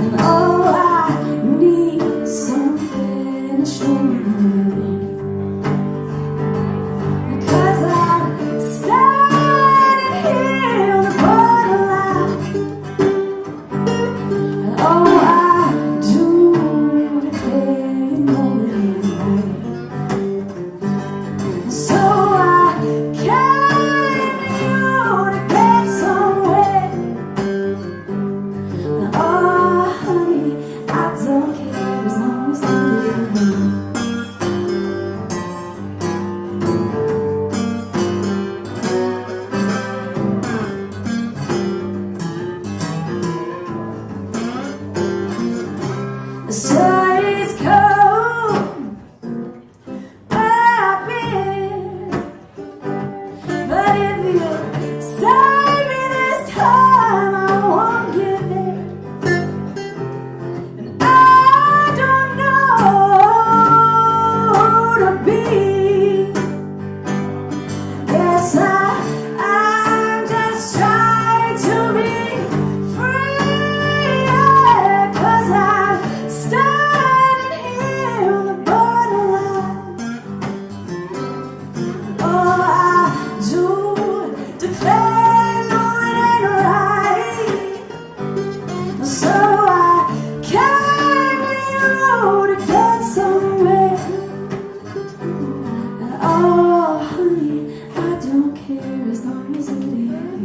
And all I need is something to show me the way. Because I'm standing here on the borderline, and all I do to play know it right. So I came to you to get somewhere. And oh honey, I don't care as long as you're with me. The sun is cold where I've been, but if you save me this time, I won't give in. And I don't know who to be. Guess I'm just trying to be free, yeah, 'cause I'm standing here on the borderline. All I do to play know it ain't right. So I came to you to get somewhere. And oh honey, I don't care as long as it ain't you.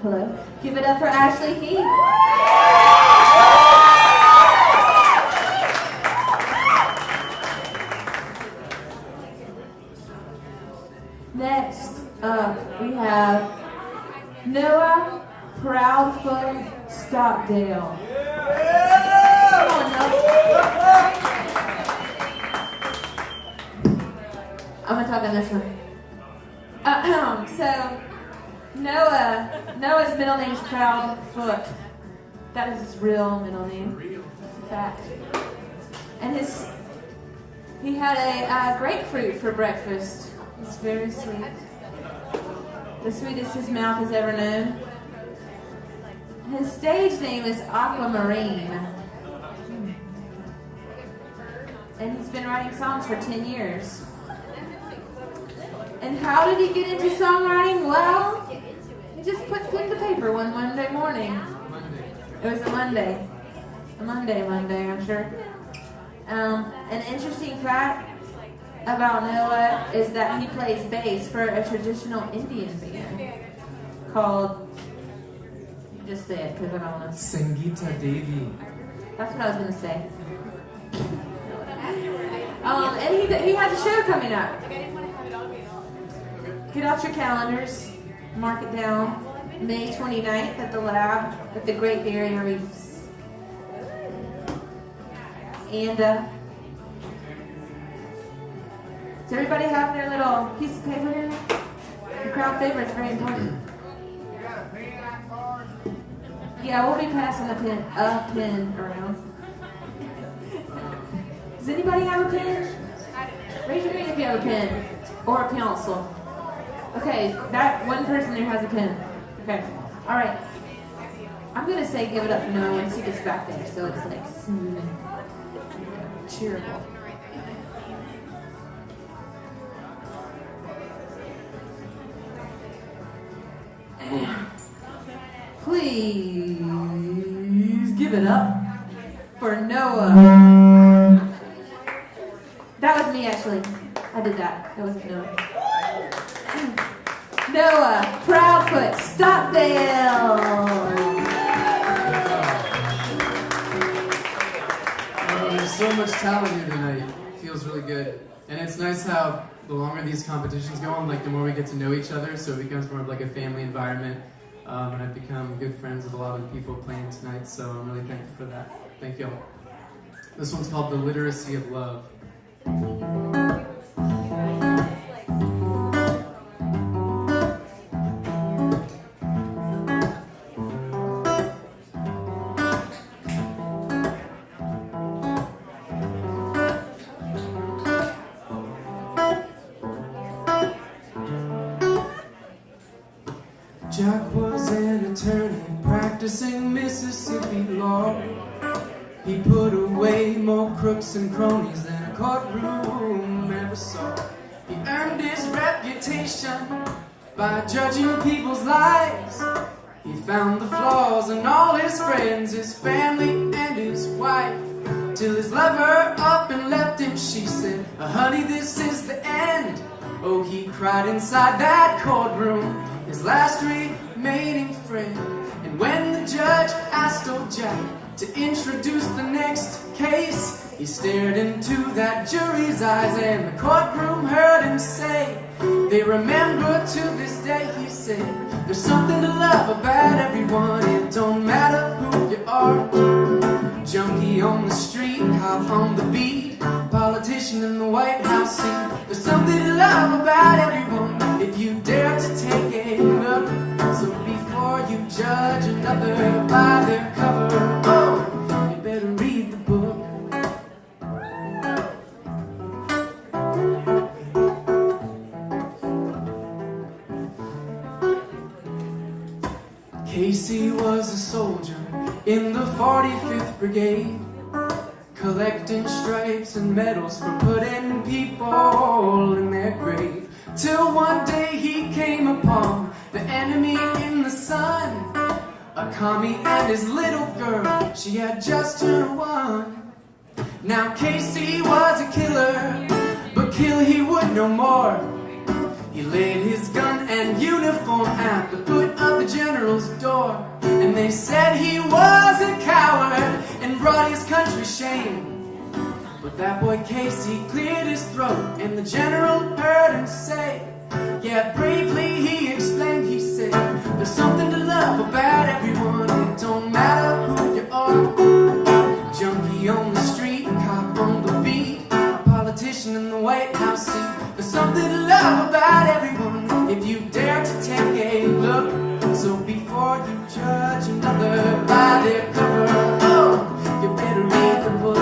Hello. Give it up for Ashley Heath. Next up, we have Noah Proudfoot Stockdale. Come on, Noah. I'm gonna talk on this one. Noah's middle name's Proudfoot. That is his real middle name. In fact. And he had a grapefruit for breakfast. It's very sweet. The sweetest his mouth has ever known. His stage name is Aquamarine. And he's been writing songs for 10 years. And how did he get into songwriting? Well, he just put pen to paper one Monday morning. It was a Monday. Monday, I'm sure. An interesting fact about Noah is that he plays bass for a traditional Indian band called, just say it because I don't want to. Sangeeta Devi. That's what I was going to say. And he has a show coming up. Get out your calendars, mark it down. May 29th at the Lab at the Great Barrier Reefs. And Does everybody have their little piece of paper here? The crowd favorite is very important. Yeah, we'll be passing a pen around. Does anybody have a pen? Raise your hand if you have a pen or a pencil. Okay, that one person there has a pen. Okay, all right. I'm gonna say give it up for no one. See this back there, so it's like smooth and cheerful. Please give it up for Noah. That was me, actually. I did that. That wasn't Noah. Noah Proudfoot Stockdale. Oh, there's so much talent here tonight. It feels really good. And it's nice how the longer these competitions go on, like the more we get to know each other, so it becomes more of like a family environment. And I've become good friends with a lot of the people playing tonight, so I'm really thankful for that. Thank y'all. This one's called The Literacy of Love. Jack was an attorney practicing Mississippi law. He put away more crooks and cronies than a courtroom ever saw. He earned his reputation by judging people's lives. He found the flaws in all his friends, his family and his wife, till his lover up and left him. She said, honey, this is the end. Oh, he cried inside that courtroom, his last remaining friend. And when the judge asked old Jack to introduce the next case, he stared into that jury's eyes, and the courtroom heard him say, they remember to this day, he said, there's something to love about everyone. It don't matter who you are. Junkie on the street, cop on the beat, politician in the White House seat. There's something to love about everyone if you dare to take a look. So before you judge another by their cover, oh, you better read the book. Casey was a soldier in the 45th Brigade, collecting stripes and medals for putting people in their grave. Till one day he came upon the enemy in the sun, a commie and his little girl, she had just turned 1. Now Casey was a killer, but kill he would no more. He laid his gun and uniform at the foot of the general's door, and they said he was a coward and brought his country shame. But that boy Casey cleared his throat, and the general heard him say, yeah, bravely he explained, he said, there's something to love about everyone. It don't matter who you are. Junkie on the street, cop on the beat, a politician in the White House seat. There's something to love about everyone if you dare to take a look. So before you judge another by their cover, oh, you better read the book.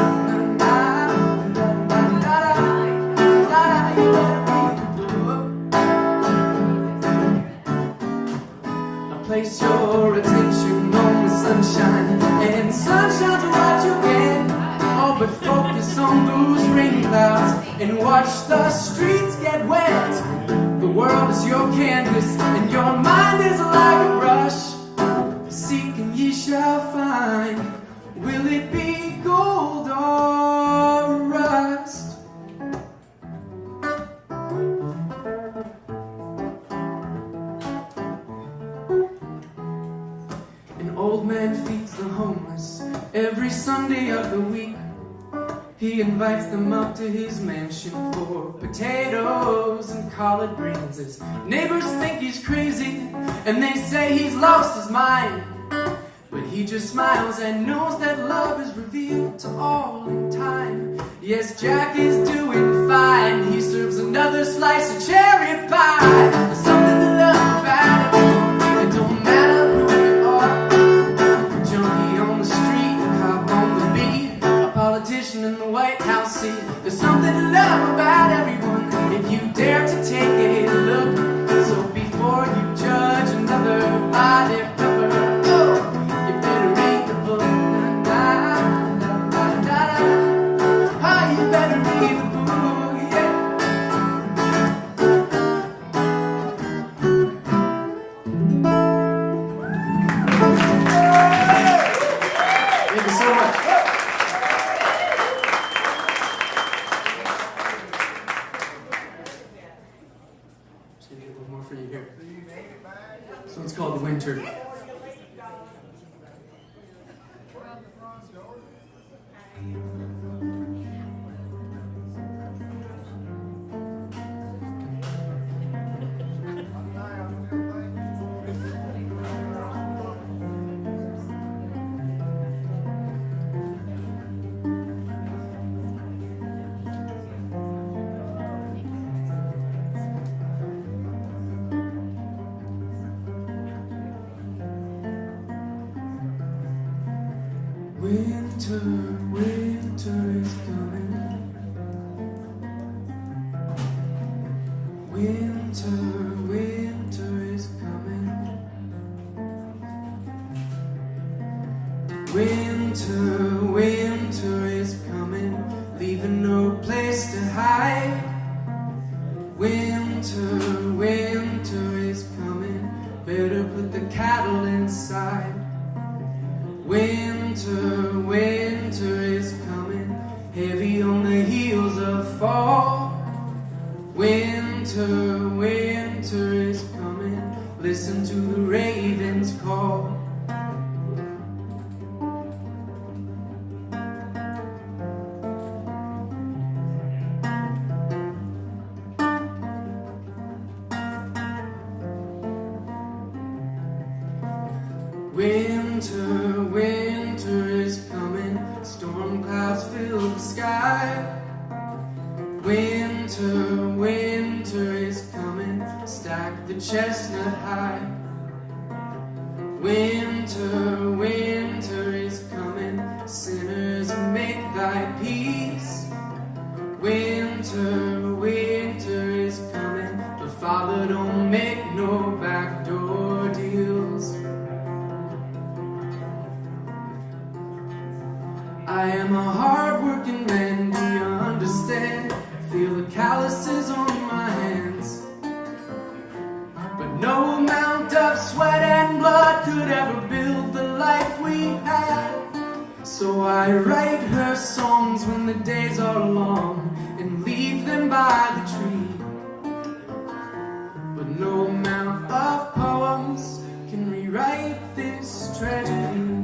Place your attention on the sunshine, and sunshine's what you get. Oh, but focus on those rain clouds and watch the streets get wet. The world is your canvas, and your mind is like a brush. Seek and ye shall find. Will it be gold or rust? An old man feeds the homeless every Sunday of the week. He invites them up to his mansion for potatoes and collard greens. His neighbors think he's crazy, and they say he's lost his mind. But he just smiles and knows that love is revealed to all in time. Yes, Jack is doing fine. He serves another It's called Winter. Winter, winter is coming. Winter, winter is coming. Winter, winter is coming, leaving no place to hide. Winter, winter is coming, better put the cattle inside. Winter, winter is coming, heavy on the heels of fall. Winter, winter is coming, listen to the ravens call. Winter, winter is coming, storm clouds fill the sky. Winter, winter is coming, stack the chestnut high. Winter, winter is coming, sinners make thy peace. Winter, winter is coming, but Father, don't make no backdoor deals. I am a hard-working man, do you understand? Feel the calluses on my hands, but no amount of sweat and blood could ever build the life we had. So I write her songs when the days are long and leave them by the tree. But no amount of poems can rewrite this tragedy.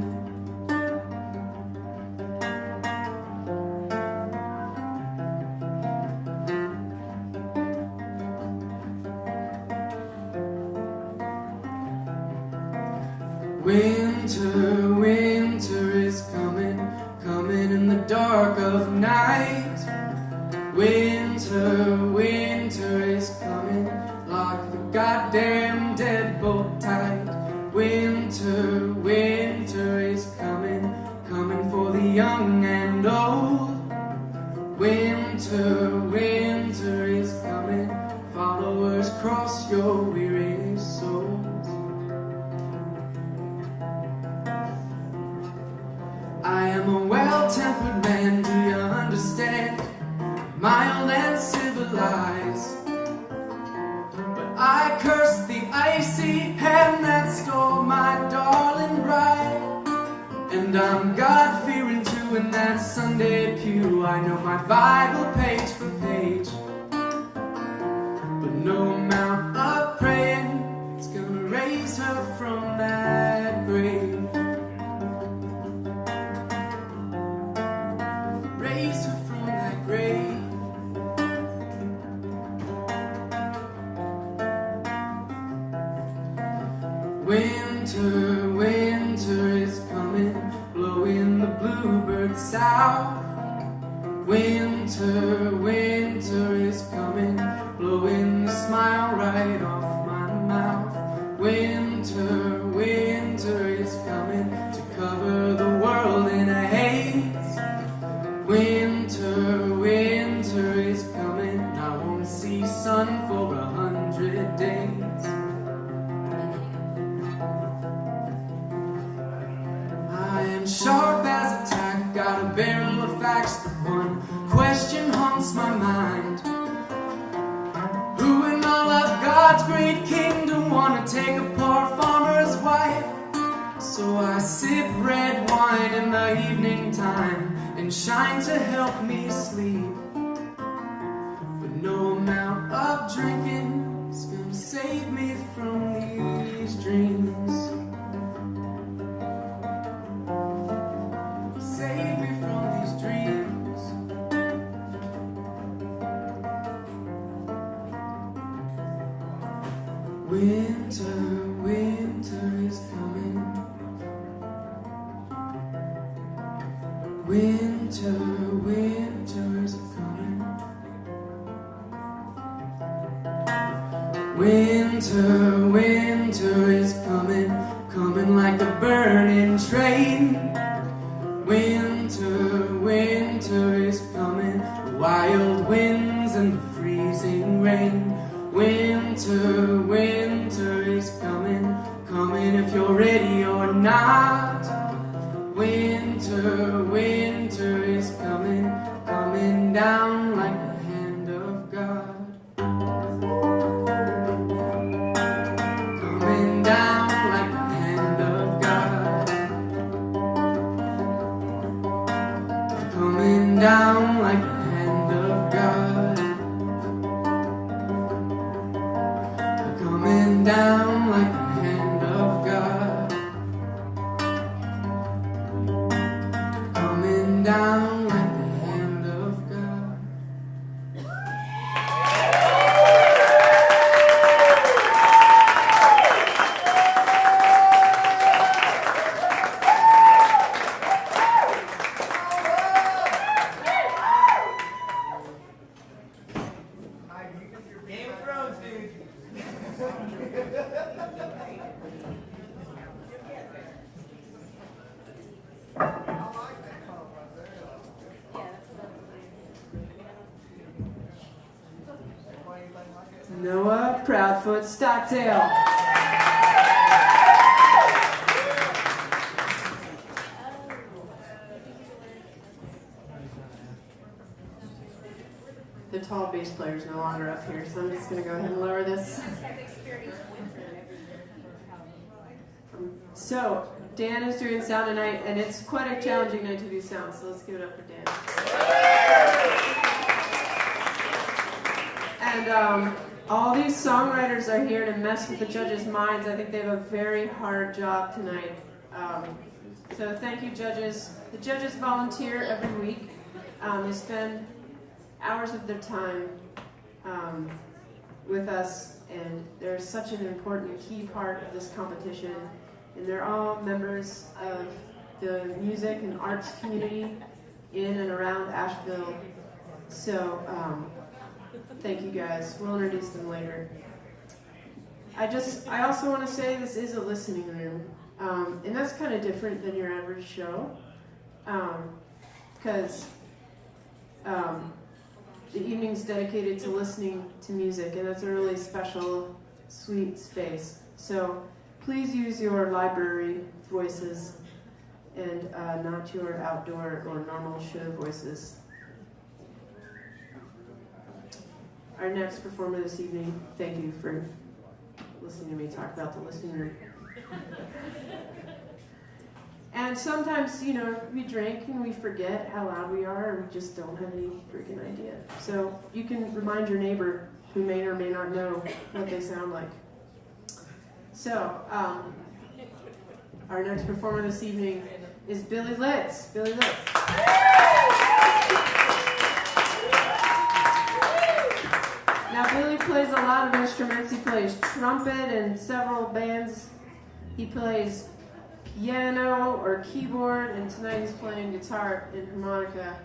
Winter, winter is coming, coming in the dark of night. Winter, winter is coming, lock the goddamn deadbolt tight. Winter, winter is coming, coming for the young and old. Winter, winter is coming, followers cross your weary souls. I am a well-tempered man, do you understand? Mild and civilized, but I curse the icy hand that stole my darling bride. And I'm God-fearing too in that Sunday pew. I know my Bible page for page, but no amount of praying is gonna raise her from that grave. Raise her from that grave. Winter, winter is coming, blowing the bluebird south. Winter, winter is coming, blowing the smile right off my mouth. Winter, winter is coming to cover the world in a haze. Winter, winter is coming, I won't see sun for 100 days. I am sharp as a tack, got a barrel of facts, but one question haunts my mind. Who in all of God's great kingdom wanna take a poor farmer's wife? So I sip red wine in the evening time and shine to help me sleep. But no amount of drinking is gonna save me from these dreams. Winter, winter is coming. Winter, winter is coming. Winter, winter is coming, coming like a burning train. Winter, winter is coming, wild winds and the freezing rain. Winter, winter is coming, coming if you're ready or not. Winter, winter is coming, coming down like the hand of God. Coming down like the hand of God. Coming down like the hand of God. Coming down like the hand of God. Coming down like the hand of God. Game of Thrones, dude. Noah Proudfoot Stockdale. The tall bass player is no longer up here, so I'm just going to go ahead and lower this. So, Dan is doing sound tonight, and it's quite a challenging night to do sound, so let's give it up for Dan. And all these songwriters are here to mess with the judges' minds. I think they have a very hard job tonight. So thank you, judges. The judges volunteer every week. They spend hours of their time with us, and they're such an important key part of this competition. And they're all members of the music and arts community in and around Asheville. So thank you guys. We'll introduce them later. I also want to say this is a listening room, and that's kind of different than your average show, because the evening's dedicated to listening to music, and that's a really special, sweet space. So please use your library voices and not your outdoor or normal show voices. Our next performer this evening, thank you for listening to me talk about the listening room. And sometimes, we drink and we forget how loud we are, or we just don't have any freaking idea. So you can remind your neighbor who may or may not know what they sound like. So, our next performer this evening is Billy Litz. Billy Litz. Now, Billy plays a lot of instruments. He plays trumpet in several bands. He plays piano or keyboard, and tonight he's playing guitar and harmonica.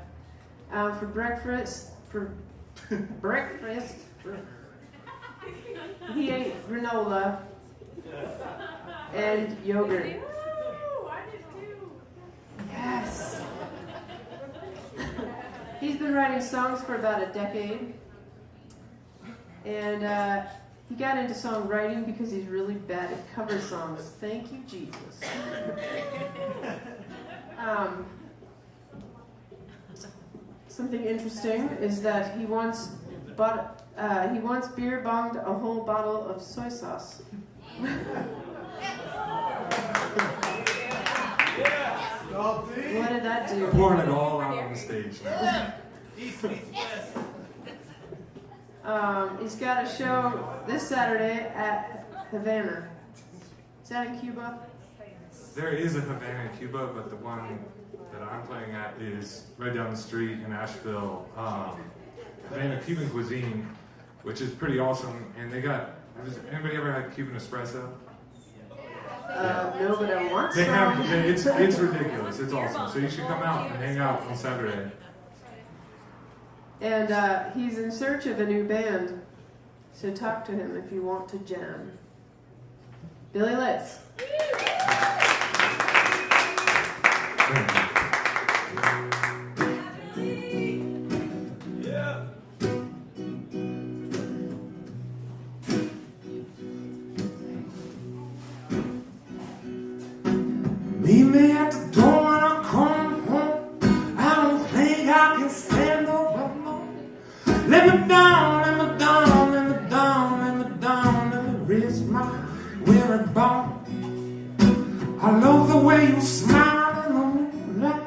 For breakfast, he ate granola and yogurt. Yes. He's been writing songs for about a decade, and he got into songwriting because he's really bad at cover songs. Thank you, Jesus. Something interesting is that he once beer bonged a whole bottle of soy sauce. What did that do? Pouring it all out on the stage now. He's got a show this Saturday at Havana. Is that in Cuba? There is a Havana in Cuba, but the one that I'm playing at is right down the street in Asheville. Havana Cuban Cuisine, which is pretty awesome, and they got Has anybody ever had Cuban espresso? No, but I want They some. have. It's ridiculous. It's awesome. So you should come out and hang out on Saturday. And he's in search of a new band, so talk to him if you want to jam. Billy Litz. Meet me at the door when I come home. I don't think I can stand no more. Let me down, let me down, let me down, let me down, let me raise my weary bone. I love the way you smile in the moonlight.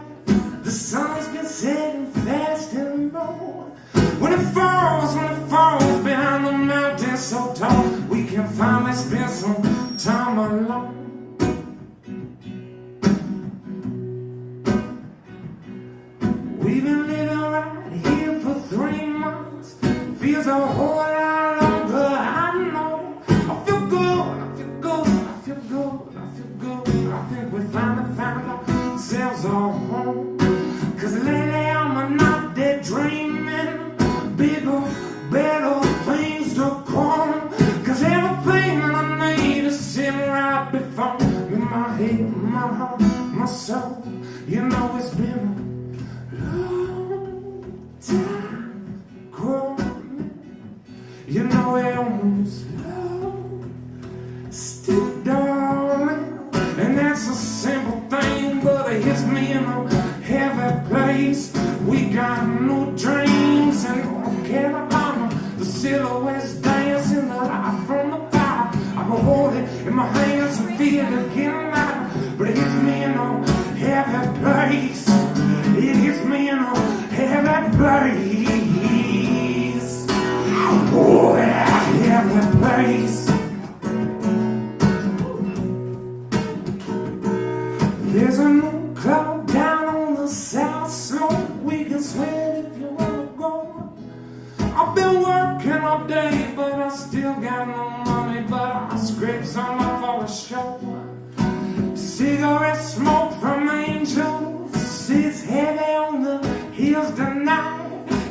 The sun's been setting fast and low. When it falls behind the mountain so tall, we can finally spend some time alone. We've been living right here for 3 months. Feels a whole lot longer, I know. I feel good, I feel good, I feel good, I feel good. I think we finally found ourselves a home. Cause lately I'm not dead dreaming. Bigger, better things to come. Cause everything that I need is sitting right before me. My head, my heart, my soul. You know it's been time growing, you know it almost still darling, and that's a simple thing, but it hits me in a heavy place. We got no dreams and no Carolina, the silhouettes dancing, the light from the fire. I can hold it in my hands and feel it getting lighter, but it hits me in a heavy place. It hits me in a heavy place. Oh, yeah, heavy place. There's a new club down on the south slope. We can sweat if you wanna go. I've been working all day, but I still got no money. But I scrape some up for a show. Cigarette smoke from angels sits heavy on the hills tonight.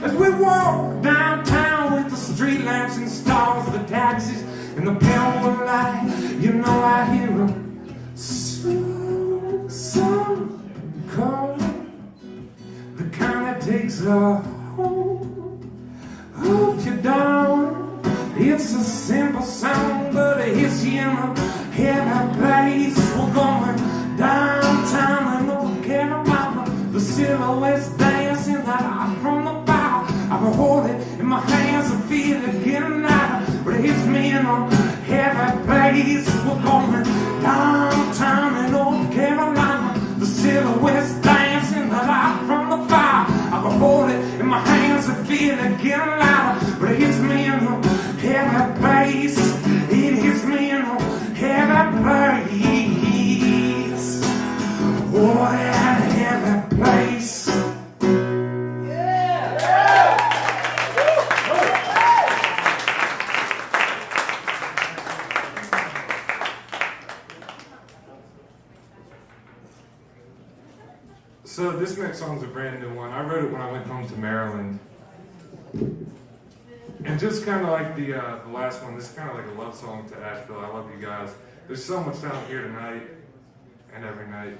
As we walk downtown with the street lamps and stars, the taxis and the pale light, you know I hear a song calling, the kind that takes a hold of you down. It's a simple song, but it hits you in a heavy place. We're going downtown in North Carolina. The silhouettes dancing, the light from the fire. I can hold it in my hands and feel it getting lighter, but it hits me in a heavy place. We're going downtown in North Carolina. The silhouettes dancing, the light from the fire. I can hold it in my hands and feel it getting lighter, but it hits me in a heavy place. It hits me in a heavy place. Oh, that heavy place. So this next song's a brand new one. I wrote it when I went home to Maryland. And just kind of like the last one, this is kind of like a love song to Asheville. I love you guys. There's so much down here tonight and every night.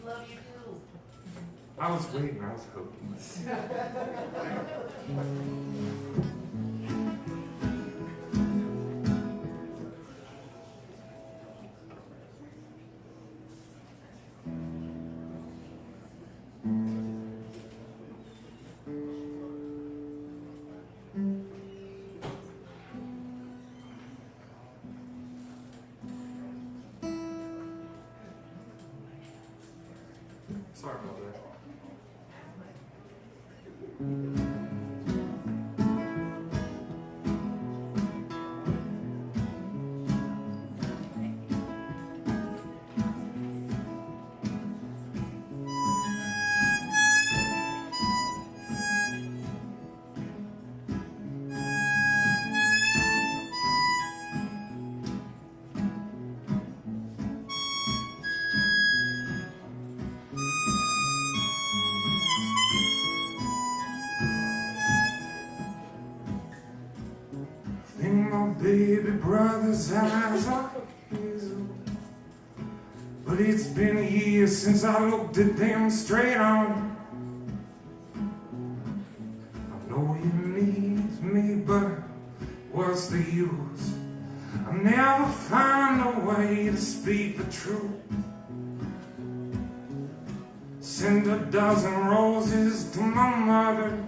Love you too. I was waiting, I was hoping. Sorry about that. brother's eyes are hazel, but it's been years since I looked at them straight on. I know you need me, but what's the use? I never find a way to speak the truth. Send a dozen roses to my mother.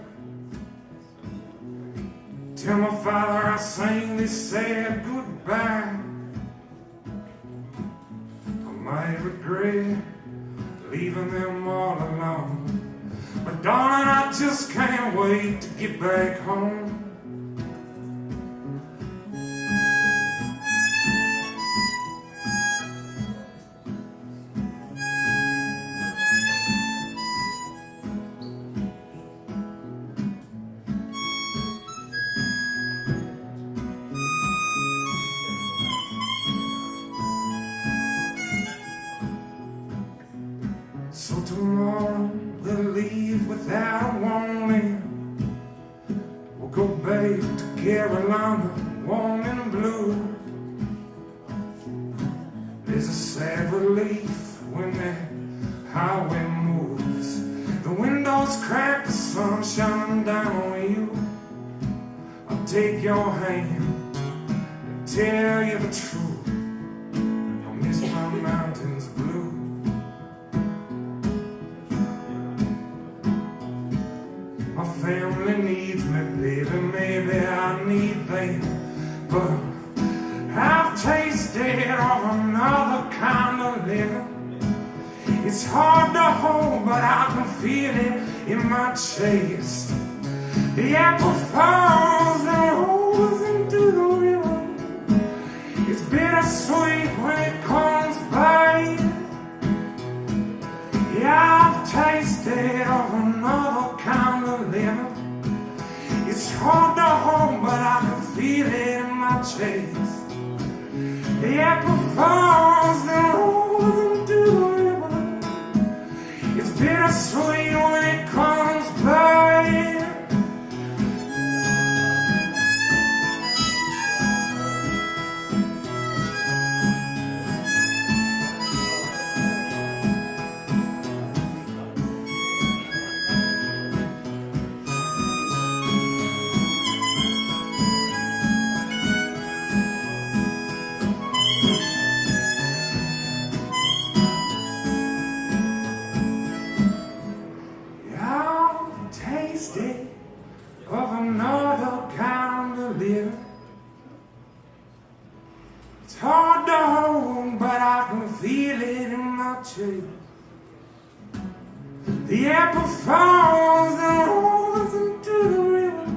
Tell my father I sang this sad goodbye. I might regret leaving them all alone, but darling, I just can't wait to get back home. So tomorrow we'll leave without a warning. We'll go back to Carolina, warm and blue. There's a sad relief when that highway moves. The windows crack, the sun shining down on you. I'll take your hand and tell you the truth. I'll miss my mountains blue. My family needs me, baby, maybe I need them, but I've tasted of another kind of living. It's hard to hold, but I can feel it in my chest. The apple falls and rolls into the river. It's bittersweet when it comes by. Yeah, I've tasted of another kind of living. It's hard to hold, but I can feel it in my chest. The apple falls and rolls into the river. It's bittersweet when it comes by. Of another kind of living. It's hard to hold, but I can feel it in my chest. The apple falls and rolls into the river.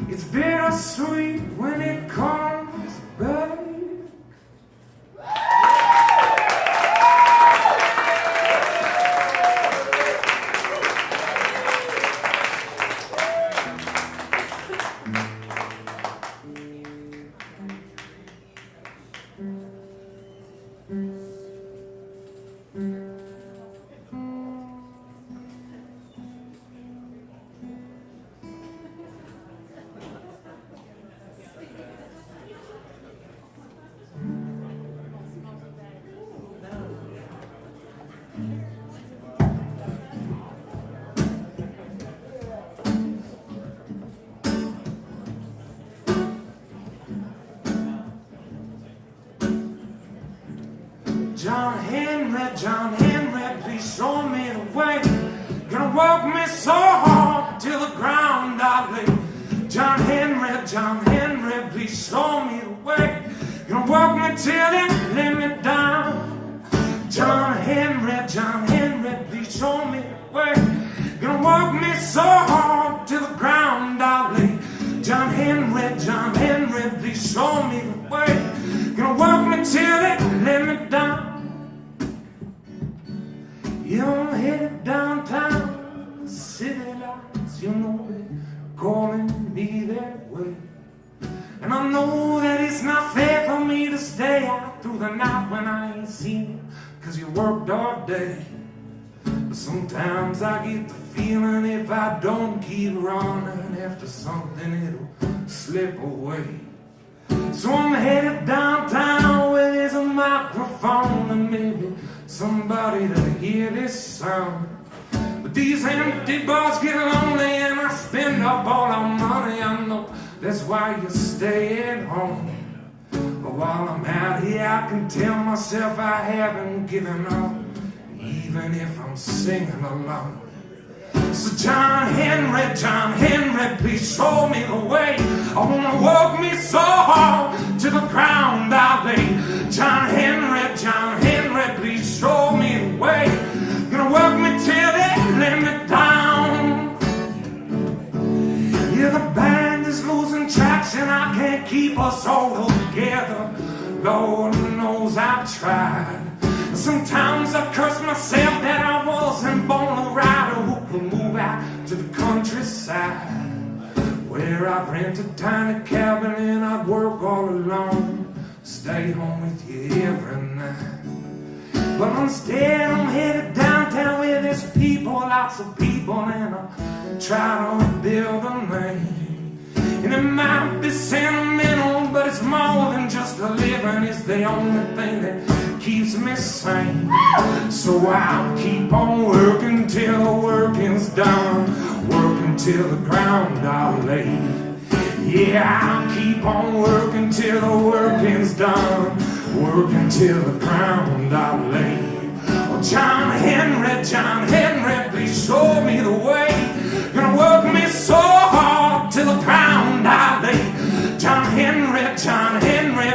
It's bittersweet when it comes back. John Henry, please show me the way. Gonna work me so hard till the ground I lay. John Henry, please show me the way. Gonna work me till they lay me down. John Henry, please show me the way. Gonna work me so hard till the ground I lay. John Henry, please show me the way. Gonna work me till they lay me down. You're headed downtown, city lights, you know they're calling me that way. And I know that it's not fair for me to stay out through the night when I ain't seen you, 'cause you worked all day. But sometimes I get the feeling if I don't keep running after something, it'll slip away. So I'm headed downtown where there's a microphone and maybe somebody to hear this sound. But these empty bars get lonely and I spend up all our money. I know that's why you stay at home. But while I'm out here I can tell myself I haven't given up, even if I'm singing along. So John Henry, please show me the way. I wanna walk me so hard to the ground I lay. John Henry, please show me the way. Gonna work me till they let me down. Yeah, the band is losing traction, I can't keep us all together. Lord knows I've tried. Sometimes I curse myself that I wasn't born a writer who could move out to the countryside, where I'd rent a tiny cabin and I'd work all alone, stay home with you every night. But instead I'm headed downtown where there's people, lots of people, and I try to build a name. And it might be sentimental, but it's more than just a living. It's the only thing that keeps me sane. So I'll keep on working till the working's done, working till the ground I lay. Yeah, I'll keep on working till the working's done, working till the ground I lay. Oh, John Henry, please show me the way. Gonna work me so hard till the ground I lay. John Henry,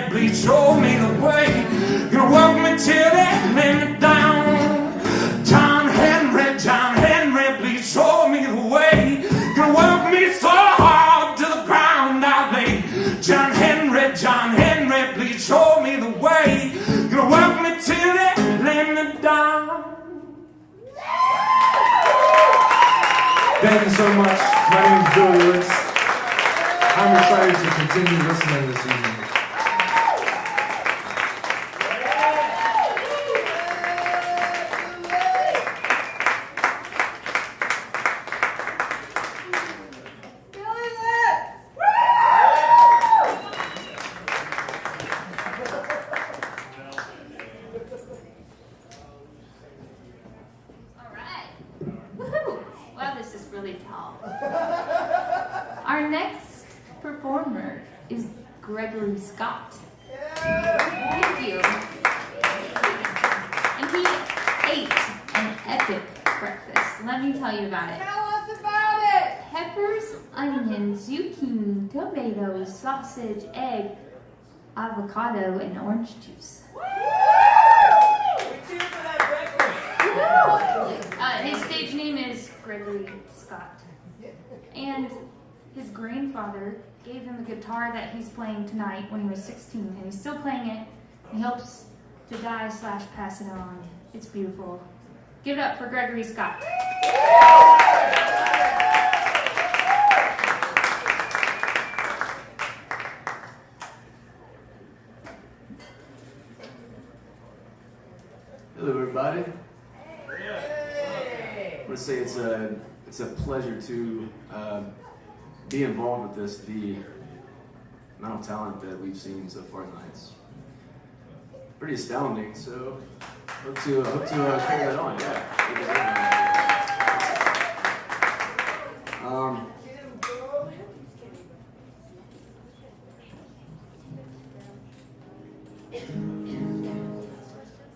please show me the way. Gonna work me till they lay me down. John Henry, please show me the way. Gonna work me so hard till the ground I lay. John Henry, please show me the way. Gonna work me till they lay me down. Thank you so much. My name is Billy Litz. I'm excited to continue listening this evening. Our next performer is Gregory Scott. Thank you. And he ate an epic breakfast. Let me tell you about it. Tell us about it! Peppers, onions, zucchini, tomatoes, sausage, egg, avocado, and orange juice. His stage name is Gregory Scott. And his grandfather gave him a guitar that he's playing tonight when he was 16, and he's still playing it. He hopes to die / pass it on. It's beautiful. Give it up for Gregory Scott. Hello, everybody. I want to say it's a pleasure to be involved with this. The amount of talent that we've seen so far tonight is pretty astounding. So hope to carry that on. Yeah.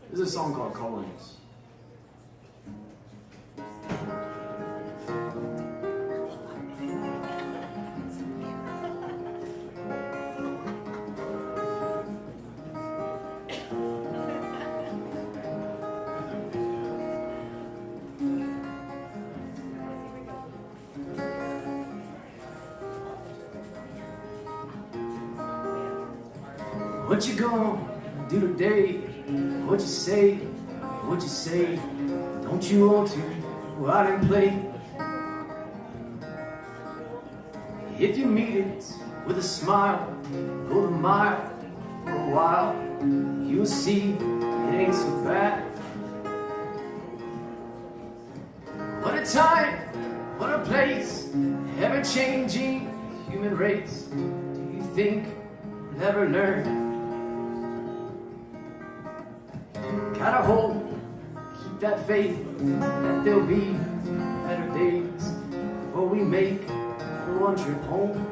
This is a song called Callings. What you gonna do today? What you say? Don't you want to go out and play? If you meet it with a smile, go the mile for a while, you'll see it ain't so bad. What a time, what a place, ever-changing human race. Do you think never learn. Gotta hold, keep that faith that there'll be better days before we make the one trip home.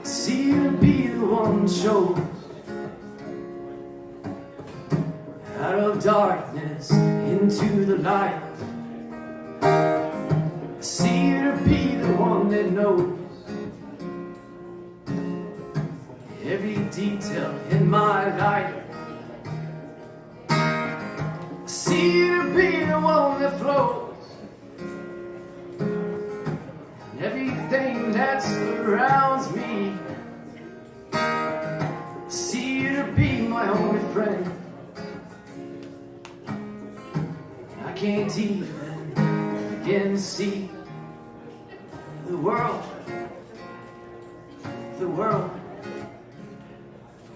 See you to be the one chose out of darkness into the light. See you to be the one that knows every detail in my life. See you to be the one that flows in everything that surrounds me. See you to be my only friend. I can't even begin to see the world,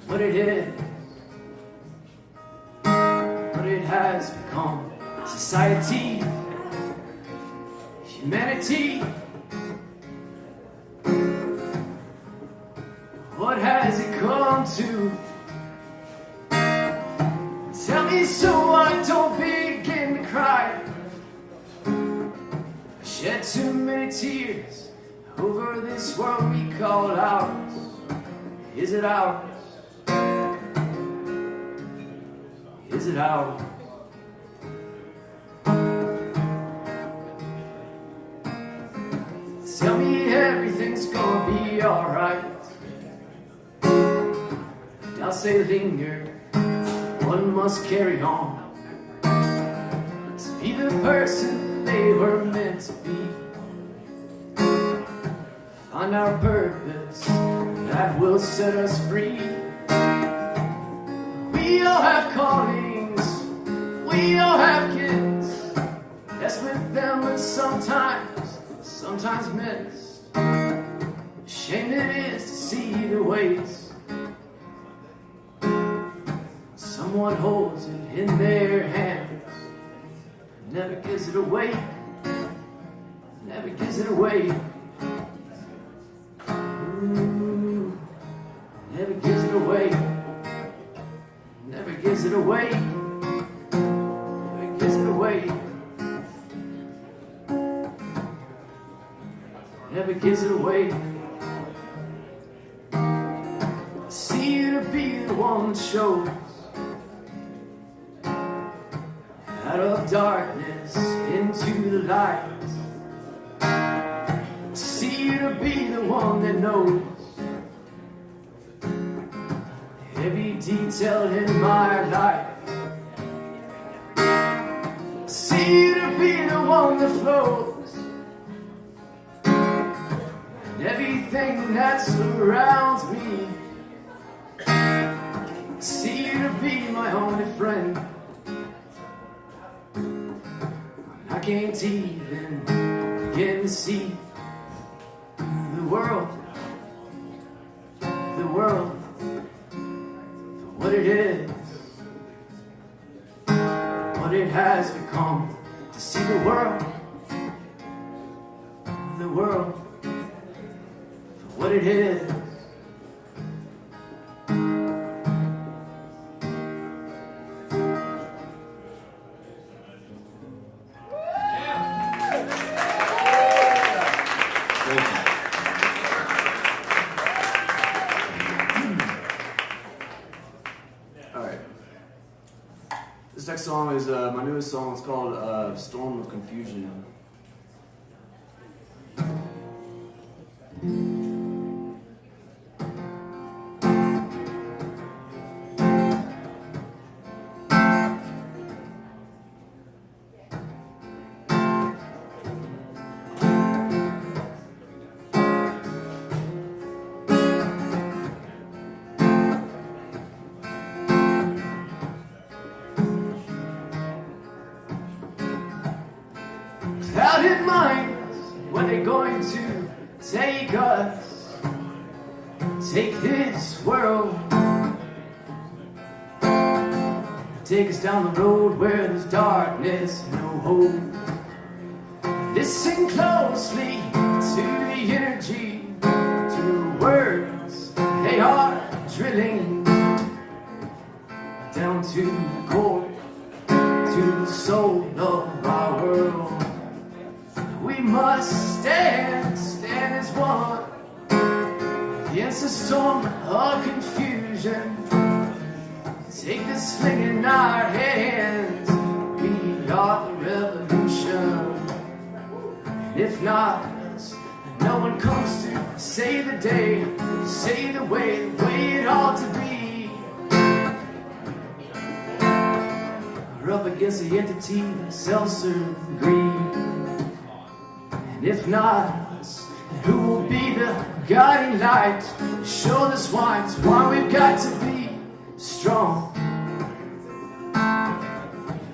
what it is, what it has become. Society, humanity, what has it come to? Tell me so I don't begin to cry. I shed too many tears over this world we call ours. Is it ours? Is it ours? Tell me everything's gonna be alright. I'll say linger, one must carry on to be the person they were meant to be. Find our purpose that will set us free. We all have callings, we all have gifts. That's with them, but sometimes missed. Shame it is to see the ways someone holds it in their hands, never gives it away, never gives it away. Ooh, never gives it away, never gives it away, never gives it away, never gives it away. I see you to be the one that shows out of darkness into the light. See you to be the one that knows every detail in my life. See you to be the one that flows and everything that surrounds me. See you to be my only friend. I can't even begin to see the world, for what it is, what it has become. To see the world, for what it is. This next song is my newest song. It's called Storm of Confusion. Clouded minds, when they're going to take us, take this world, take us down the road where there's darkness, no hope. Listen closely to the energy, to the words they are drilling down to the core, to the soul of our world. We must stand as one against the storm of confusion. Take the sling in our hands, we are the revolution. And if not, no one comes to save the day, save the way it ought to be. We're up against the entity of self-serve greed. And if not, who will be the guiding light? Show us why we've got to be strong.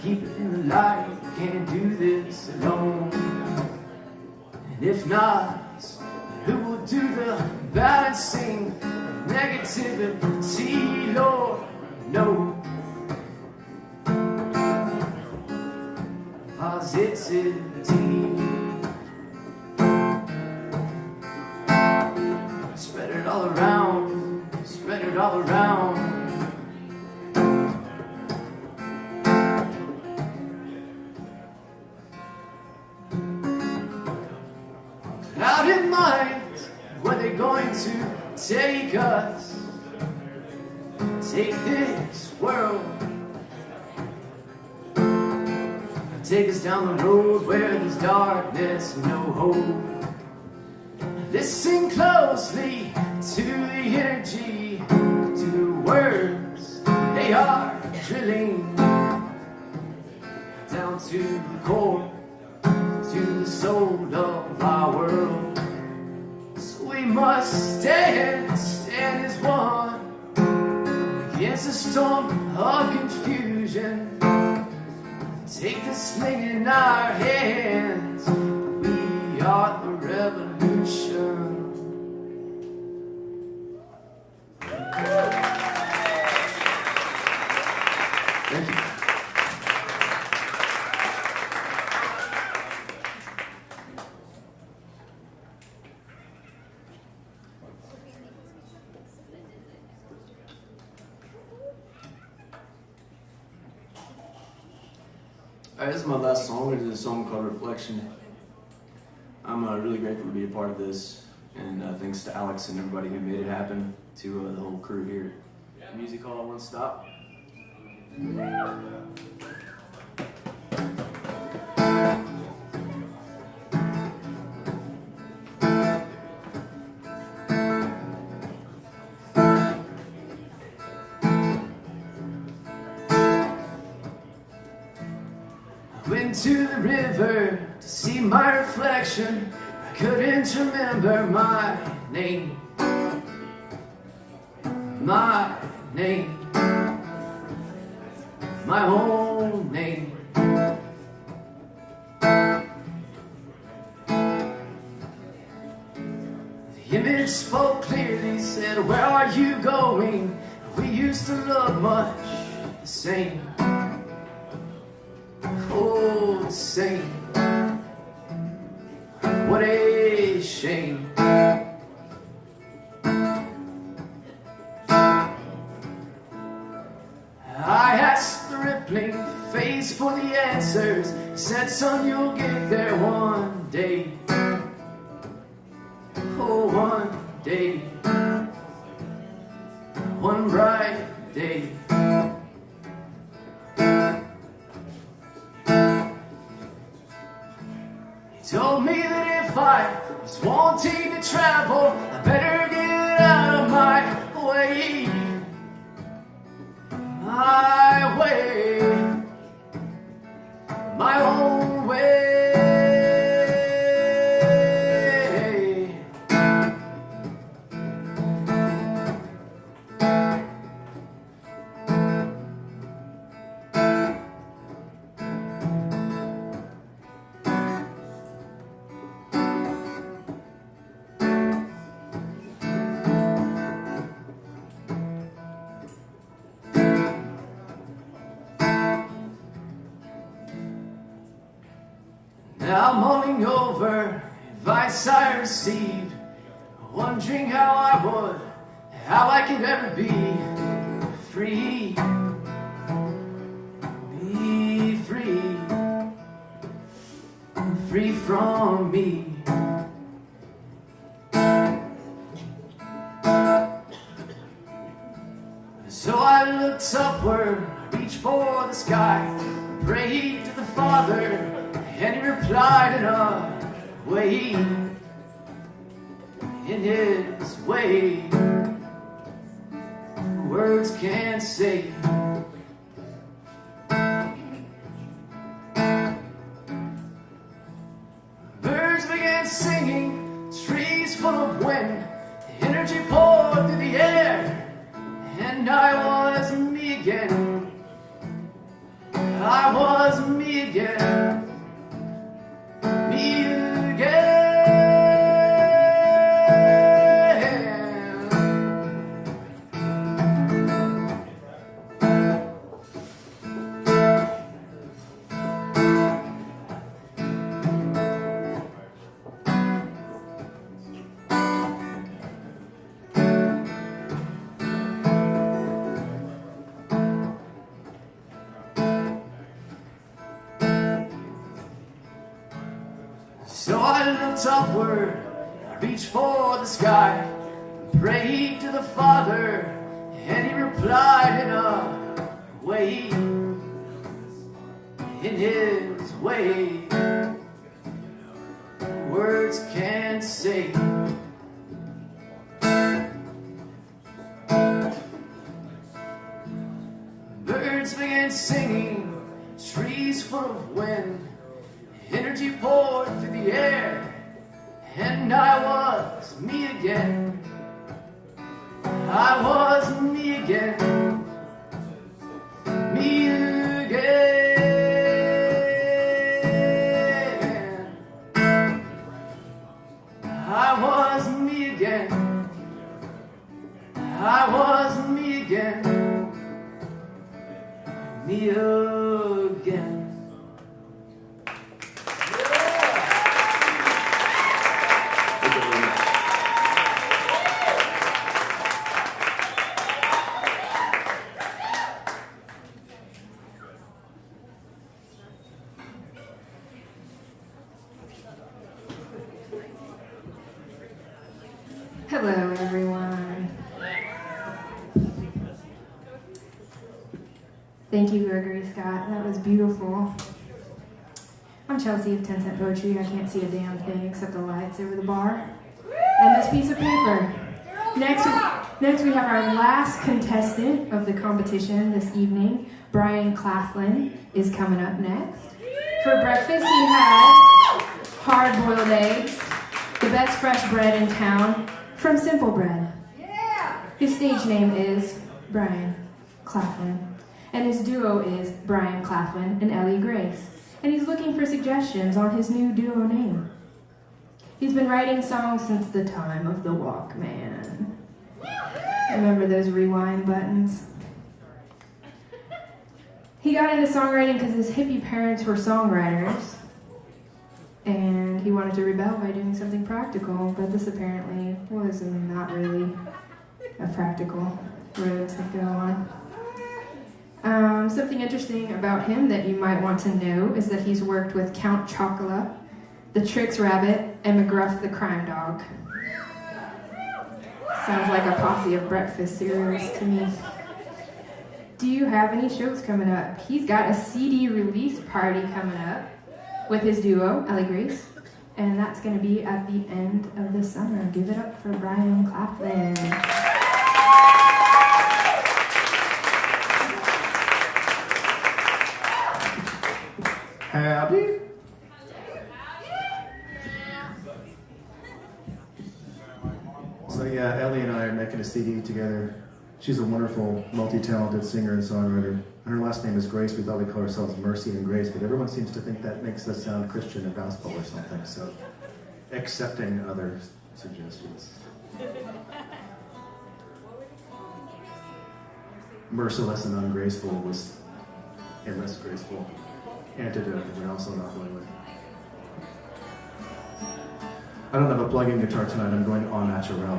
Keep it in the light, can't do this alone. And if not, who will do the balancing of negativity, Lord? No. Positivity. Spread it all around, spread it all around. Clouded minds, where they going to take us, take this world, take us down the road where there's darkness, no hope. Listen closely to the energy, to the words they are drilling down to the core, to the soul of our world. So we must stand as one against the storm of confusion. Take the sling in our hands, we are the revolution. Thank you. Alright, this is my last song. It is a song called Reflection. I'm really grateful to be a part of this, and thanks to Alex and everybody who made it happen, to the whole crew here. Music Hall Won't Stop. Went to the river to see my reflection. I couldn't remember my name. My name. My own name. The image spoke clearly, said, where are you going? We used to look much the same. Oh, the same. What a shame. I asked the rippling face for the answers. He said, son, you'll get there one day. Oh, one day. One bright day. He told me that if I was wanting to travel, I better get out of my way. My way, my own way. Now mulling over advice I received, wondering how I could ever be free, free from me. So I looked upward, reached for the sky, prayed to the Father, and he replied in a way, in his way, words can't say. Birds began singing, trees full of wind, energy poured through the air, and I was me again. I was me again. Me again. So I looked upward, I reached for the sky, prayed to the Father, and he replied in a way, in his way, words can't say. Birds began singing, trees full of wind, energy poured through the air, and I was me again. I was me again. Me again. I was me again. I was me again. Me again. Hello, everyone. Thank you, Gregory Scott. That was beautiful. I'm Chelsea of 10 Cent Poetry. I can't see a damn thing except the lights over the bar and this piece of paper. Next we have our last contestant of the competition this evening. Brian Claflin is coming up next. For breakfast, he had hard-boiled eggs, the best fresh bread in town, from Simple Bread. His stage name is Brian Claflin, and his duo is Brian Claflin and Ellie Grace, and he's looking for suggestions on his new duo name. He's been writing songs since the time of the Walkman. Remember those rewind buttons? He got into songwriting because his hippie parents were songwriters, and he wanted to rebel by doing something practical, but this apparently was not really a practical road to go on. Something interesting about him that you might want to know is that he's worked with Count Chocula, the Trix Rabbit, and McGruff the Crime Dog. Sounds like a posse of breakfast cereals to me. Do you have any shows coming up? He's got a CD release party coming up with his duo, Ellie Grace, And that's going to be at the end of the summer. Give it up for Brian Claflin. Howdy. So yeah, Ellie and I are making a CD together. She's a wonderful, multi-talented singer and songwriter. Her last name is Grace. We thought we'd call ourselves Mercy and Grace, but everyone seems to think that makes us sound Christian and gospel or something, so accepting other suggestions. Merciless and ungraceful was a less graceful antidote that we're also not going with. I don't have a plug-in guitar tonight. I'm going en naturel.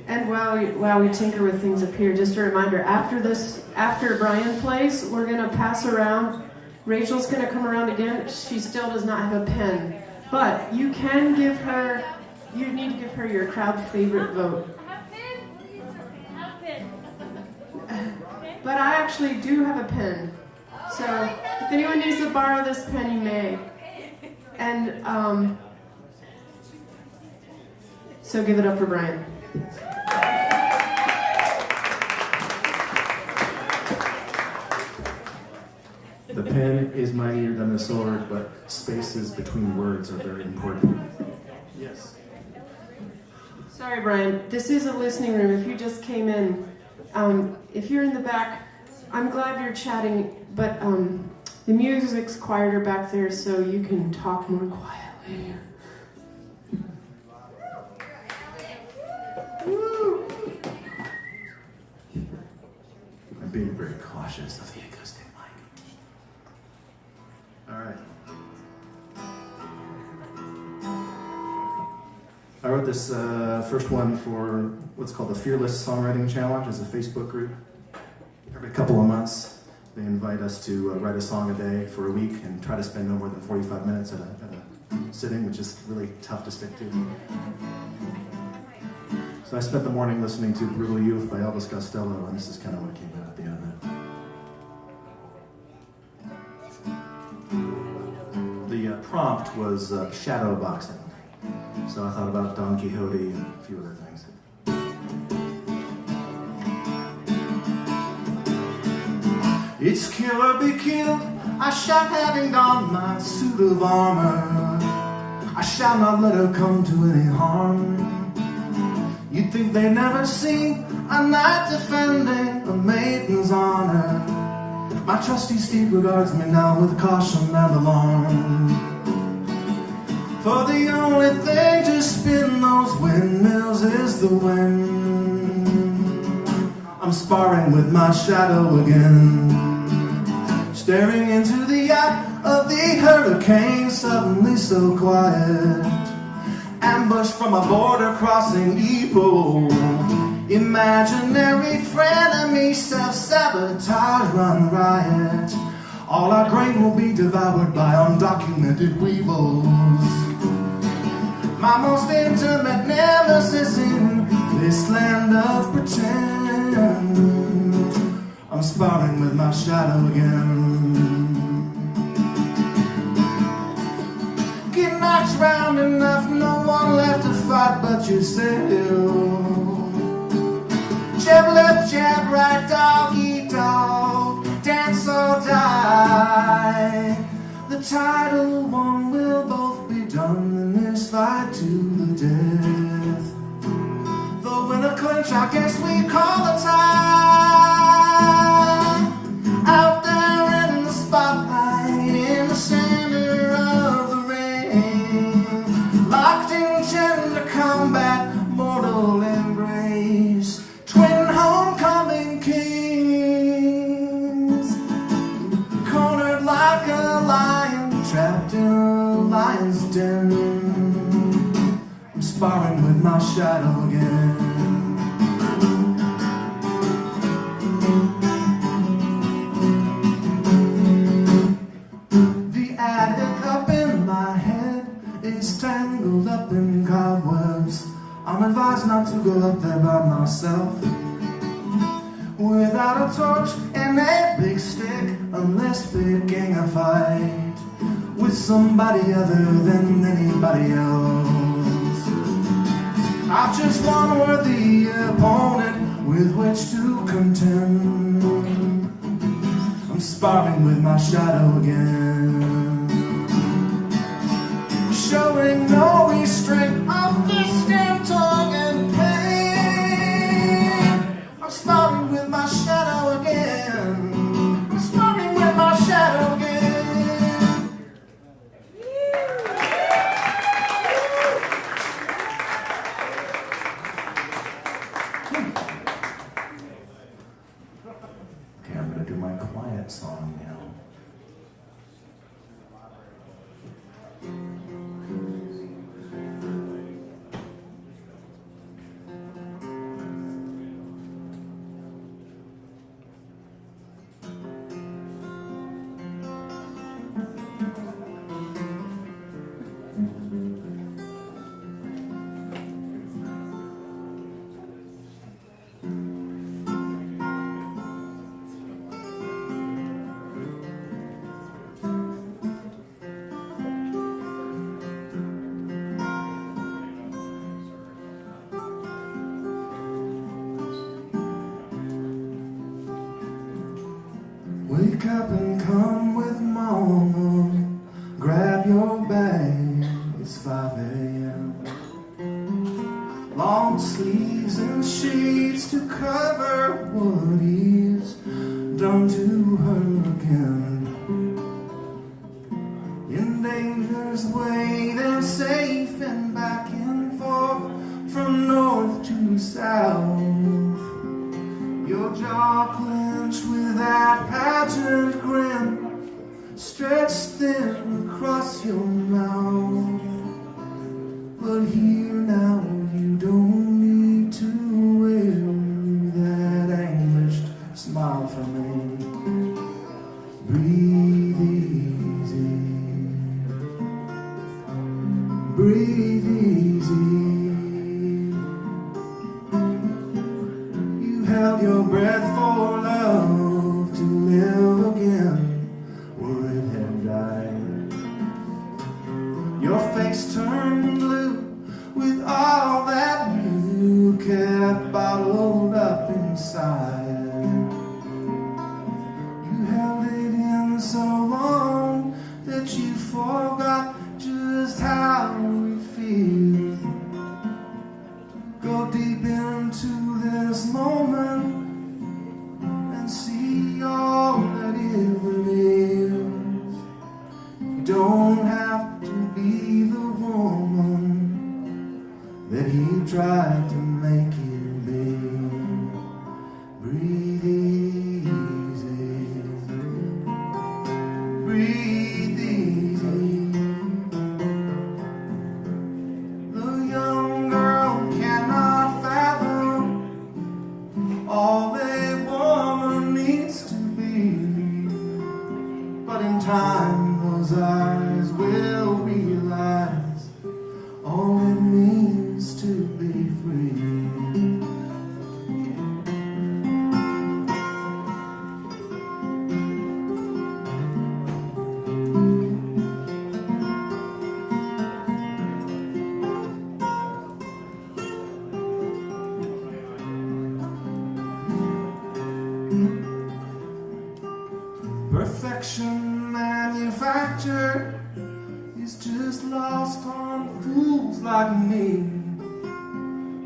And while we tinker with things up here, just a reminder, after Brian plays, we're going to pass around. Rachel's going to come around again. She still does not have a pen. But you need to give her your crowd favorite vote. But I actually do have a pen. So if anyone needs to borrow this pen, you may. And so give it up for Brian. The pen is mightier than the sword, but spaces between words are very important. Yes. Sorry, Brian. This is a listening room. If you just came in, if you're in the back, I'm glad you're chatting, but the music's quieter back there, so you can talk more quietly. Woo. I'm being very cautious of the acoustic mic. All right. I wrote this first one for what's called the Fearless Songwriting Challenge. It's a Facebook group. Every couple of months, they invite us to write a song a day for a week and try to spend no more than 45 minutes at a sitting, which is really tough to stick to. So I spent the morning listening to Brutal Youth by Elvis Costello, and this is kind of what came out at the end of it. The prompt was shadow boxing. So I thought about Don Quixote and a few other things. It's kill or be killed. I shall having donned my suit of armor. I shall not let her come to any harm. You'd think they never seen a knight defending a maiden's honor. My trusty steed regards me now with caution and alarm. For the only thing to spin those windmills is the wind. I'm sparring with my shadow again, staring into the eye of the hurricane, suddenly so quiet. Ambushed from a border-crossing evil, imaginary frenemy, self-sabotage, run riot. All our grain will be devoured by undocumented weevils. My most intimate nemesis in this land of pretend. I'm sparring with my shadow again. Get knocked round enough, no one left to fight but yourself. Jab left, jab right, dog eat dog, dance or die. The title one will both be done in this fight to the death. Though in a clinch I guess we call the time. Out there in the spotlight, in the center of the ring, locked in gender combat, mortal embrace, twin homecoming kings, cornered like a lion, trapped in a lion's den. I'm sparring with my shadow again. The attic up in my head is tangled up in cobwebs. I'm advised not to go up there by myself. without a torch and a big stick, unless picking a fight with somebody other than anybody else. I've just one worthy opponent with which to contend. I'm sparring with my shadow again, showing no restraint of fist and tongue and pain. I'm sparring with my shadow again. I'm sparring with my shadow again. Okay, I'm gonna do my quiet song now. Wake up and come with mama. Grab your bag, it's 5 a.m. Long sleeves and sheets to cover what he's done to her again. In danger's way, they're safe and back and forth from north to south. Your jaw clenched with that pageant grin, stretched thin across your mouth. But here now, you don't need to wear that anguished smile for me. Breathe easy, breathe easy. You held your breath for love to live again where it had died. Your face turned blue with all that you kept bottled up inside. You held it in so long that you forgot just how it feels. Go deep into this moment and see all that it reveals. You don't have to be the woman that he tried to make you be. Breathe easy, breathe easy. The young girl cannot fathom all a woman needs to be, but in time those eyes will realize all it means to be free. Perfection manufactured is just lost on fools like me.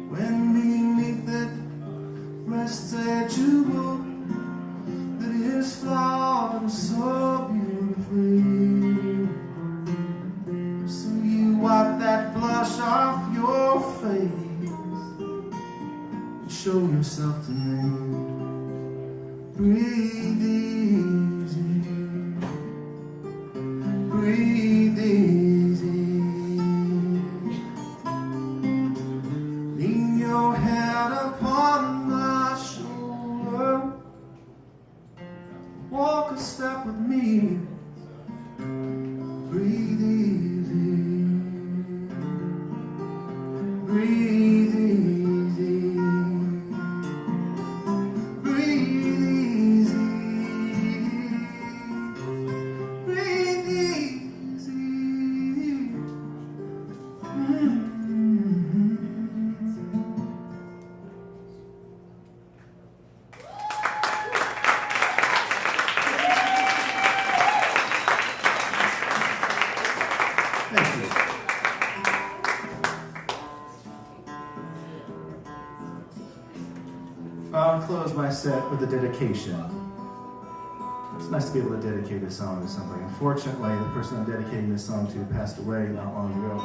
When beneath it rests a jewel that is flawed so beautifully. So you wipe that blush off your face and show yourself to me. Breathe easy, breathe easy. Lean your head upon my shoulder. Walk a step with me. Breathe easy, breathe easy, breathe. I'll close my set with a dedication. It's nice to be able to dedicate a song to somebody. Unfortunately, the person I'm dedicating this song to passed away not long ago.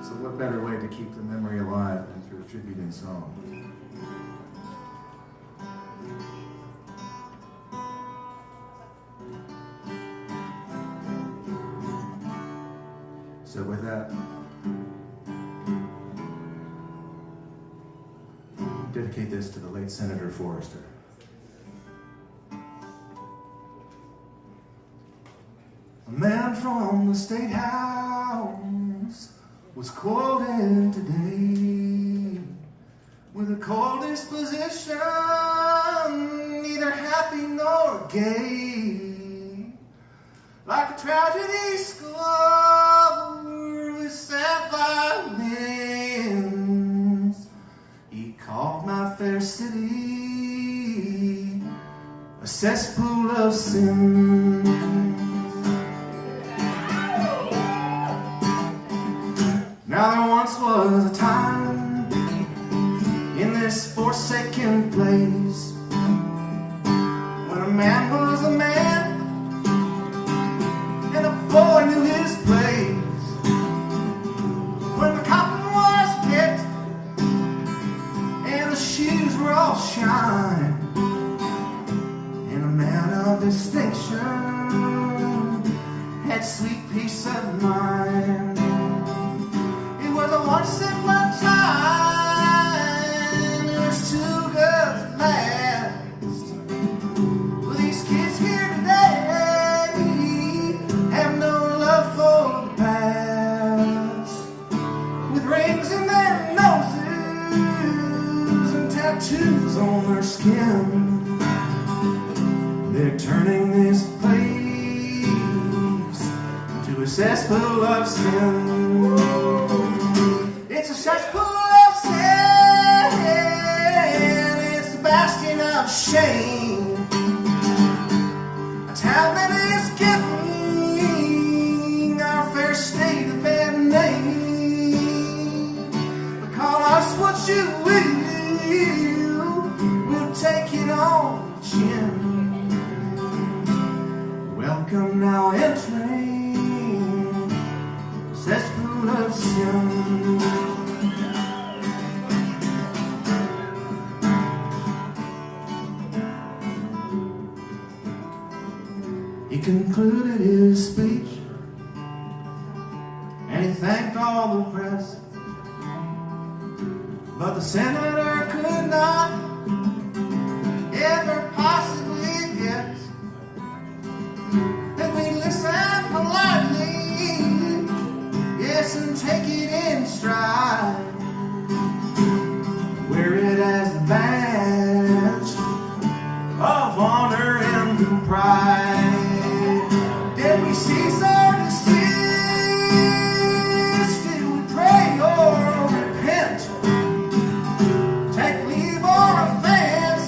So what better way to keep the memory alive than through a tribute in song? So with that, dedicate this to the late Senator Forrester. A man from the State House was called in today with a cold disposition, neither happy nor gay, like a tragedy score with sad violins. He called my fair city a cesspool of sin. Now there once was a time in this forsaken place when a man was a man and a boy knew his place. When the cotton was picked and the shoes were all shine, and a man of distinction had sweet peace of mind. It was a once in a time, it was too good to last. Well, these kids here today have no love for the past. With rings in their noses and tattoos on their skin, they're turning this place into a cesspool of sin. It's a cesspool of sin. It's a bastion of shame. A town that is giving our fair state a bad name. But call us what you will, we'll take it on the chin. Welcome now entering cesspool of sin. He concluded his speech and he thanked all the press, but the senator could not ever possibly guess that we listen politely, yes, and take it in stride, wear it as a badge of honor and pride. Did we cease or desist? Did we pray or repent? Take leave or offense?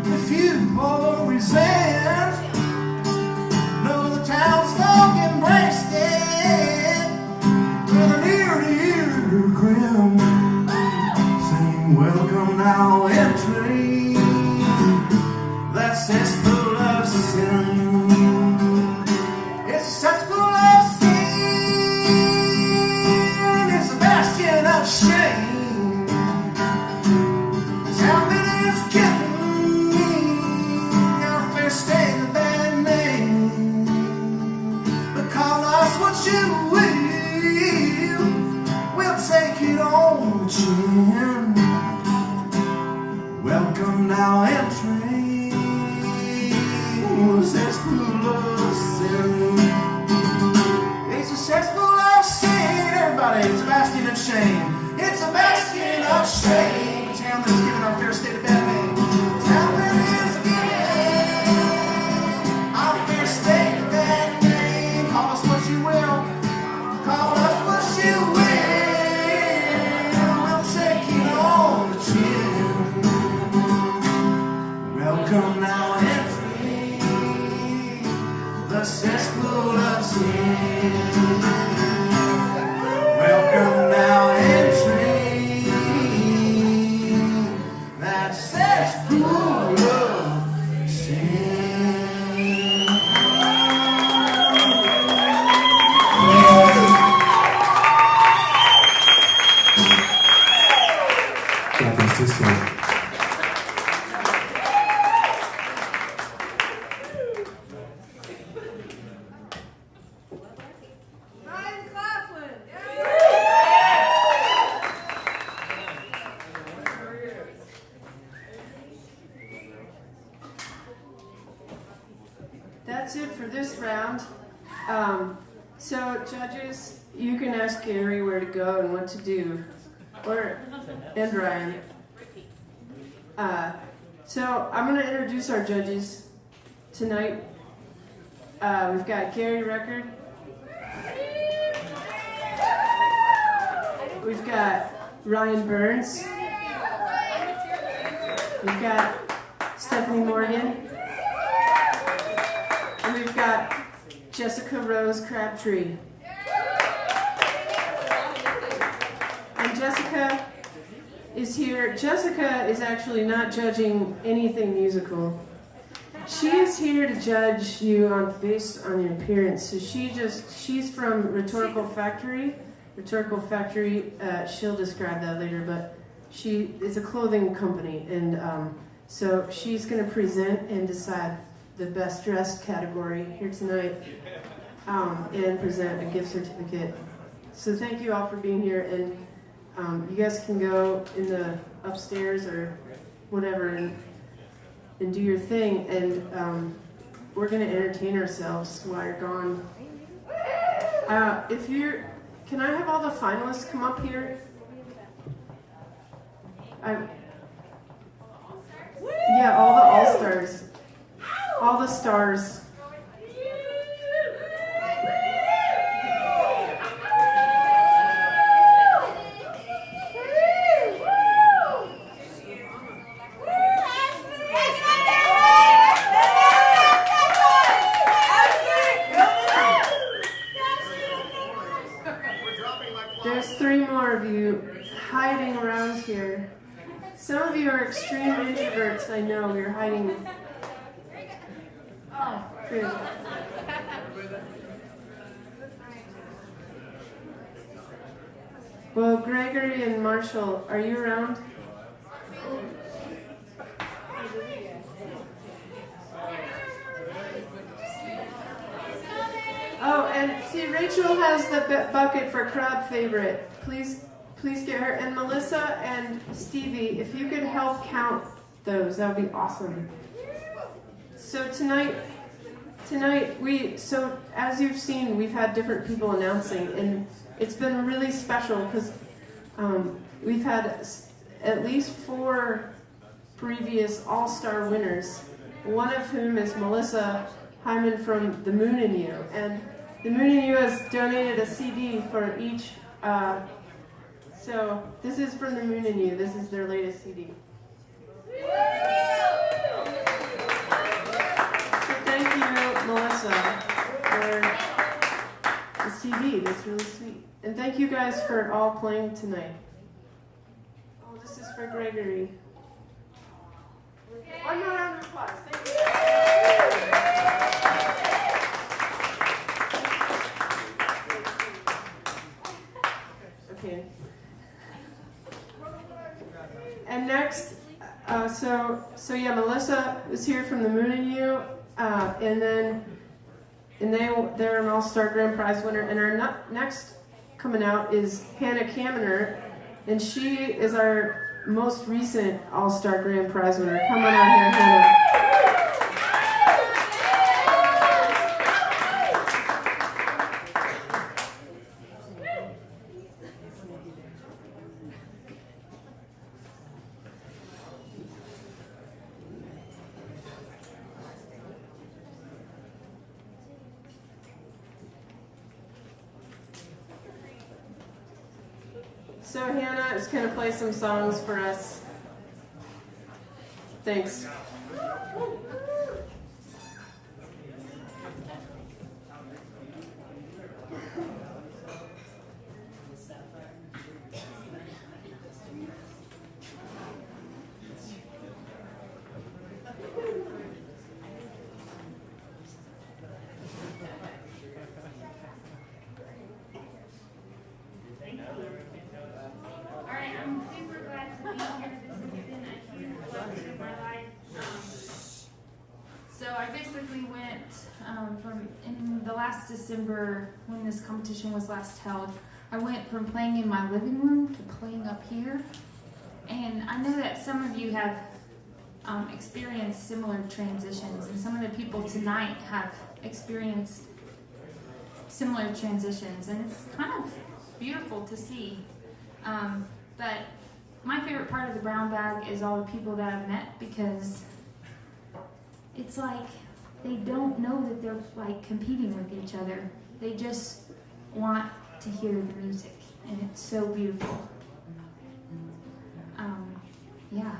If you or resent? No, the townsfolk embraced it with an ear-to-ear grin, saying, welcome now entering that cesspool of sin. It's a cesspool of sin. It's a bastion of shame. A town that is giving our fair state a bad name. But call us what you will, we'll take it on the chin. Welcome now entering the cesspool of sin. It's a cesspool of sin, everybody. It's a bastion of shame. It's a bastion of shame. A town that's given our fair state a bad name. A town that is giving our fair state a bad name. Call us what you will. Call us what you will. We'll take it on the chin. Welcome now entering the cesspool of sin. Welcome now entering Francisco. That's it for this round. So judges, you can ask Gary where to go and what to do, and Ryan. So I'm going to introduce our judges tonight. We've got Gary Record. We've got Ryan Burns. We've got Stephanie Morgan. And we've got Jessica Rose Crabtree. And Jessica is here. Jessica is actually not judging anything musical. She is here to judge you based on your appearance. So she's from Rhetorical Factory. Rhetorical Factory, she'll describe that later, but it's a clothing company, and so she's going to present and decide the best dressed category here tonight, and present a gift certificate. So thank you all for being here, and you guys can go in the upstairs or whatever and do your thing, and we're going to entertain ourselves while you're gone. Can I have all the finalists come up here? Yeah, all the all-stars. All the stars. There's 3 more of you hiding around here. Some of you are extreme introverts, I know. You're hiding. Oh, good. Well, Gregory and Marshall, are you around? Oh, and see, Rachel has the bucket for crowd favorite. Please get her. And Melissa and Stevie, if you could help count those, that would be awesome. So tonight, as you've seen, we've had different people announcing, and it's been really special because we've had at least 4 previous all-star winners, one of whom is Melissa Hyman from The Moon and You. And The Moon and You has donated a CD for each. So this is from The Moon and You. This is their latest CD. So thank you, Melissa, for the CD. That's really sweet. And thank you guys for all playing tonight. Oh, this is for Gregory. One more round of applause. Thank you. Okay. And next, Melissa is here from The Moon and You, they're an All-Star Grand Prize winner. And our next coming out is Hannah Kaminer, and she is our most recent All-Star Grand Prize winner. Come on out here, Hannah. So Hannah is going to play some songs for us. Thanks. All right, I'm super glad to be here. This is from in the last December when this competition was last held. I went from playing in my living room to playing up here, and I know that some of you have experienced similar transitions, and some of the people tonight have experienced similar transitions, and it's kind of beautiful to see. But my favorite part of the brown bag is all the people that I've met, because it's like they don't know that they're like competing with each other. They just want to hear the music, and it's so beautiful. Yeah,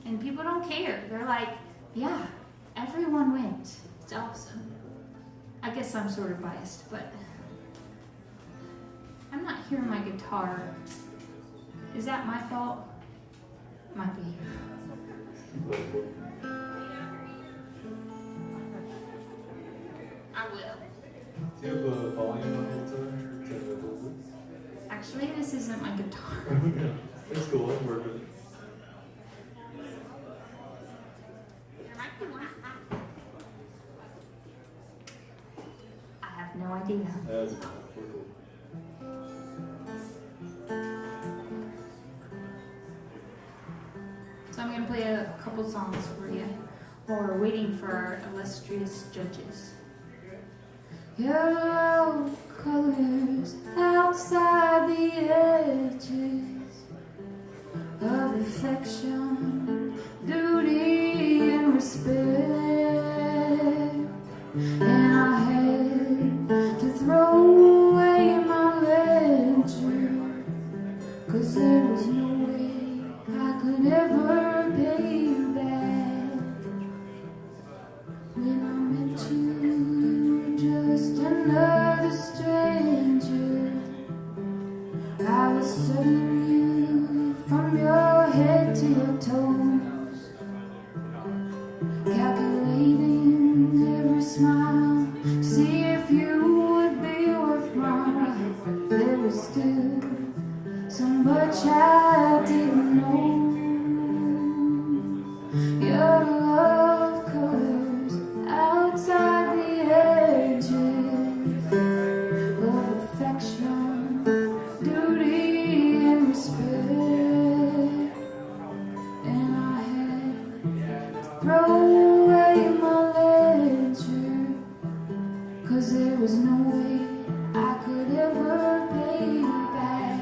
and people don't care. They're like, yeah, everyone wins. It's awesome. I guess I'm sort of biased, but I'm not hearing my guitar. Is that my fault? Might be. I will. Do you have a volume on your guitar? Actually, this isn't my guitar. Okay. It's cool. I'll work with it. I have no idea. That's cool. So I'm going to play a couple songs for you while we're waiting for our illustrious judges. Yellow colors outside the edges of affection, duty, and respect. And I had to throw away my ledger, 'cause there was no way I could ever pay you back. When I met you, you were just another stranger. I was studying you from your head to your toes, calculating every smile, see if you would be worth mine. There was still so much I didn't know. Your love colors outside the edges of affection, duty, and respect. And I had to throw away my ledger, 'cause there was no way I could ever pay you back.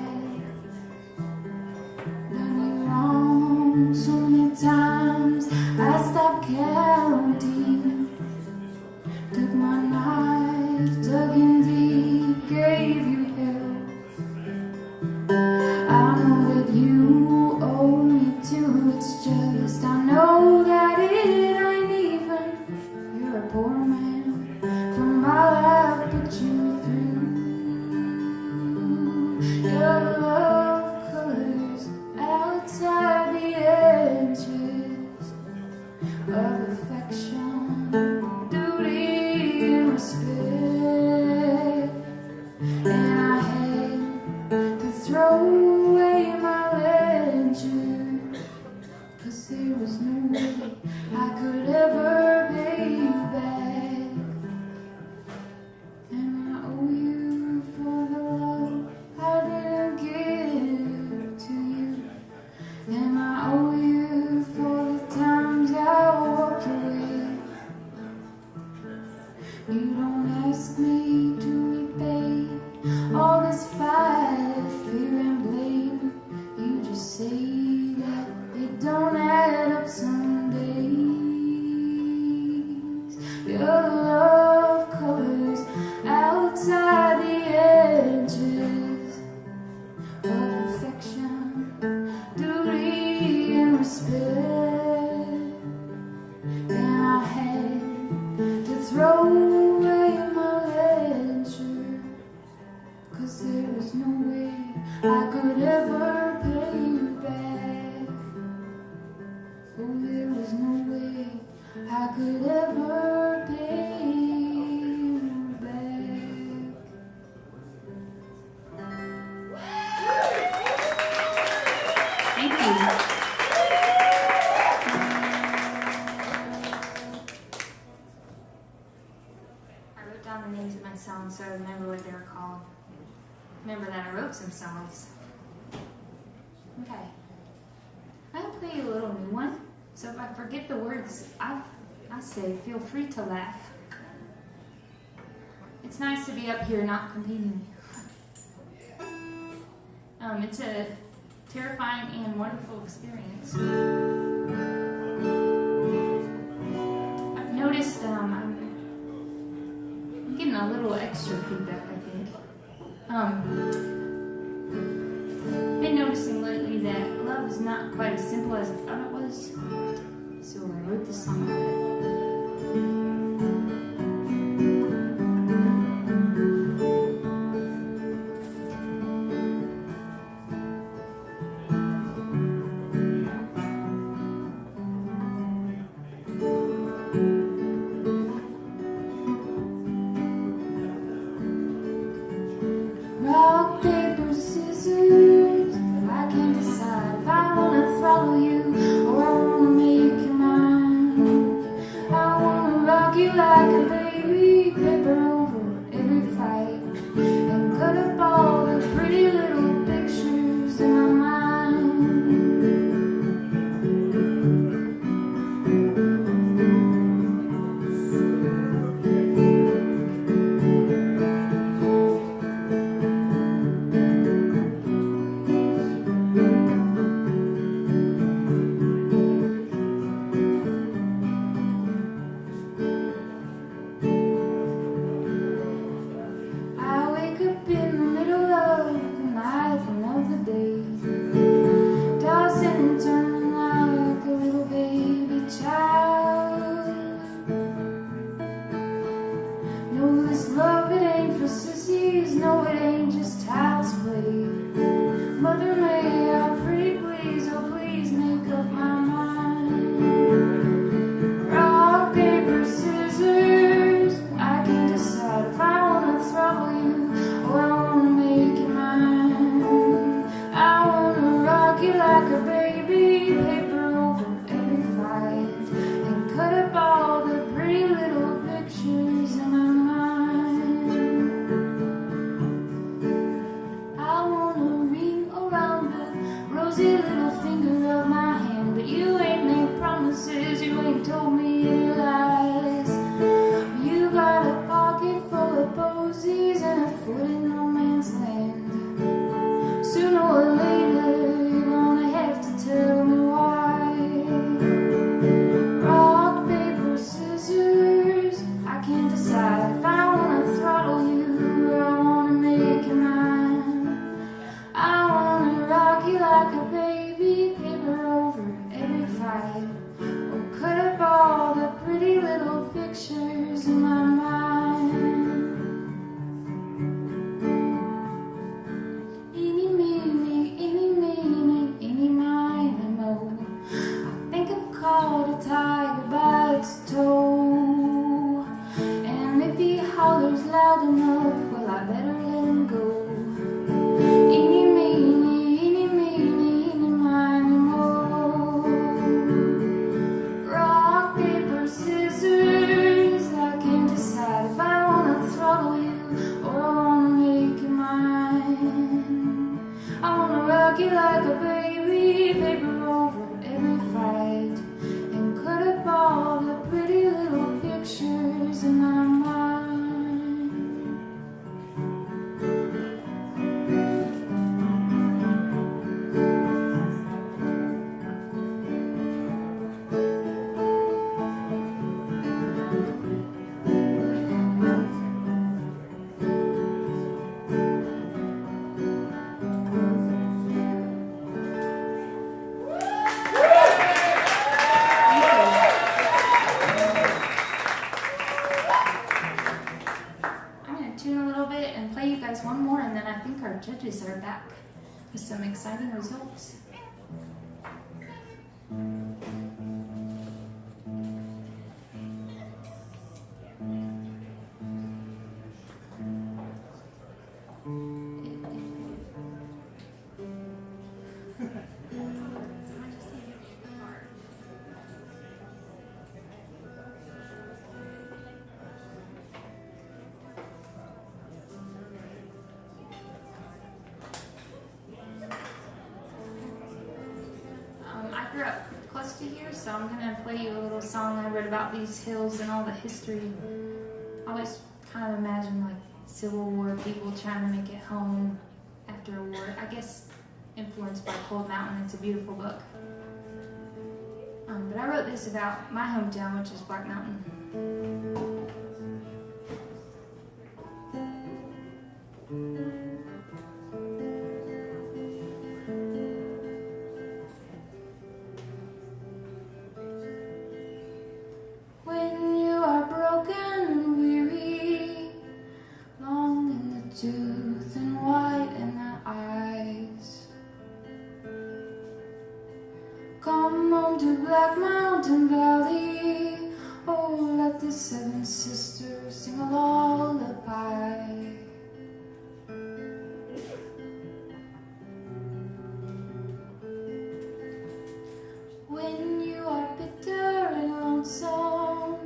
Done you wrong so many times, I stopped counting. Took my knife, dug in deep, gave you hell. I know that you owe me too, it's just I know that it ain't even. You're a poor man from all I've put you through. Your love colors outside the edges of affection, duty, and respect. And I had to throw away my ledger, 'cause there was no way I could ever pay you back. And I owe you for the love I didn't give to you. And I owe you for the times I walked away. You don't ask me to repay all this fight, fear, and blame. You just say that it don't add up some days. Your love colors outside the edges of affection, duty, and respect. And I had to throw away my ledger, 'cause there was no way I could ever pay you back. Oh, there was no way I could ever pay you back. Thank you. remember that I wrote some songs. Okay. I'll play you a little new one. So if I forget the words, I say feel free to laugh. It's nice to be up here not competing. It's a terrifying and wonderful experience. I've noticed I'm getting a little extra feedback, I think. Been noticing lately that love is not quite as simple as I thought it was. So I wrote this song about it. Rock, paper, scissors. I can't decide if I wanna follow you or I wanna make you mine. I wanna rock you like a baby, paper over every fight, and cut up all the pretty little pictures in my mind. I wake up in the middle of the night and of the day, tossing and turning like a little baby child. No, this love, it ain't for sissies, no, it ain't just child's play. Mother, may I pretty please, oh please make up my mind. Rock, paper, scissors. I can't decide if I wanna throttle you or I wanna make you mine. I wanna rock you like a baby, paper over every fight, and cut up all the pretty little pictures in my mind. I wanna ring around the rosy little finger of my hand, but you ain't made promises, you ain't told me any lies. You got a pocket full of posies and a foot in no man's land. Sooner or later, you're gonna have to tell me why. Rock, paper, scissors. I can't decide if I wanna throttle you or I wanna make you mine. I wanna rock you like a baby, paper over every fight, or cut up all the pretty little pictures in my mind. Eeny, meeny, miny, mo. I think I've caught a tiger by its toe, and if he hollers loud enough, well, I better let him go. Eeny, meeny, miny, mo. Rock, paper, scissors. I can't decide if I wanna throttle you or I wanna make you mine. I wanna rock you like a baby, paper over every fight, and cut up all the pretty little pictures in my mind. I'm gonna tune a little bit and play you guys one more, and then I think our judges are back with some exciting results. grew up close to here, so I'm gonna play you a little song I wrote about these hills and all the history. I always kind of imagine like Civil War people trying to make it home after a war. I guess influenced by Cold Mountain. It's a beautiful book. But I wrote this about my hometown, which is Black Mountain. When you are broken and weary, long in the tooth and white in the eyes, come home to Black Mountain Valley. Oh, let the seven sisters sing a lullaby. When you are bitter and lonesome,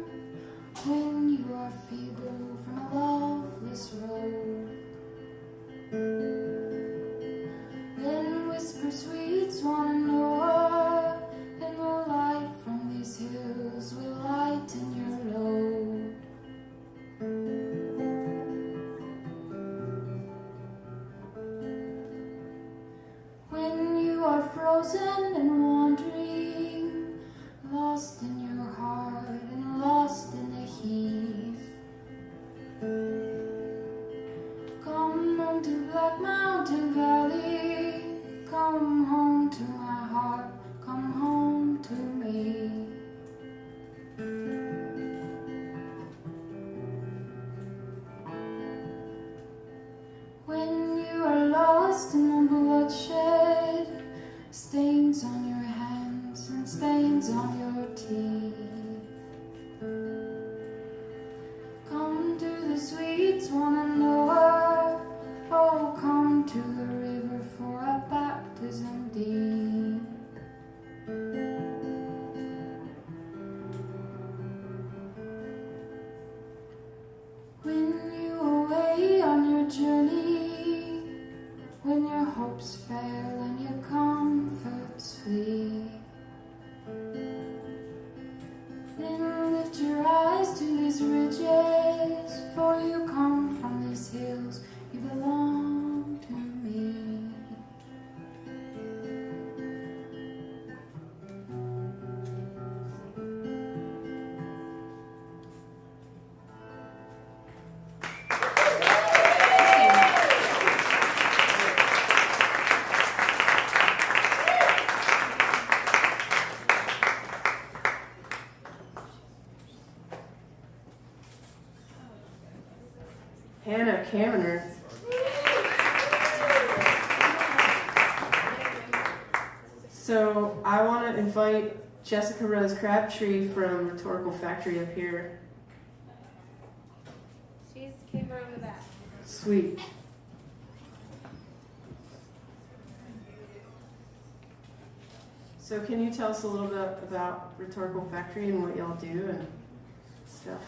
when you are feeble from a loveless road, then whisper sweet swan Noah, and the light from these hills will lighten your load. When you are frozen and wandering, lost in your heart and lost in the heath, come home to Black Mountain Valley. Come home to my heart, come home to me. When you are lost in the bloodshed, stains on your hands and stains on your teeth, come to the sweet swan Noah. Oh, come to the river for a baptism deep. When you away on your journey, when your hopes fail and your comforts flee, then lift your eyes to these ridges, for you come from these hills, you belong to me. Hannah Kaminer. So I want to invite Jessica Rose Crabtree from Rhetorical Factory up here. She's came around the back. Sweet. So can you tell us a little bit about Rhetorical Factory and what y'all do and stuff,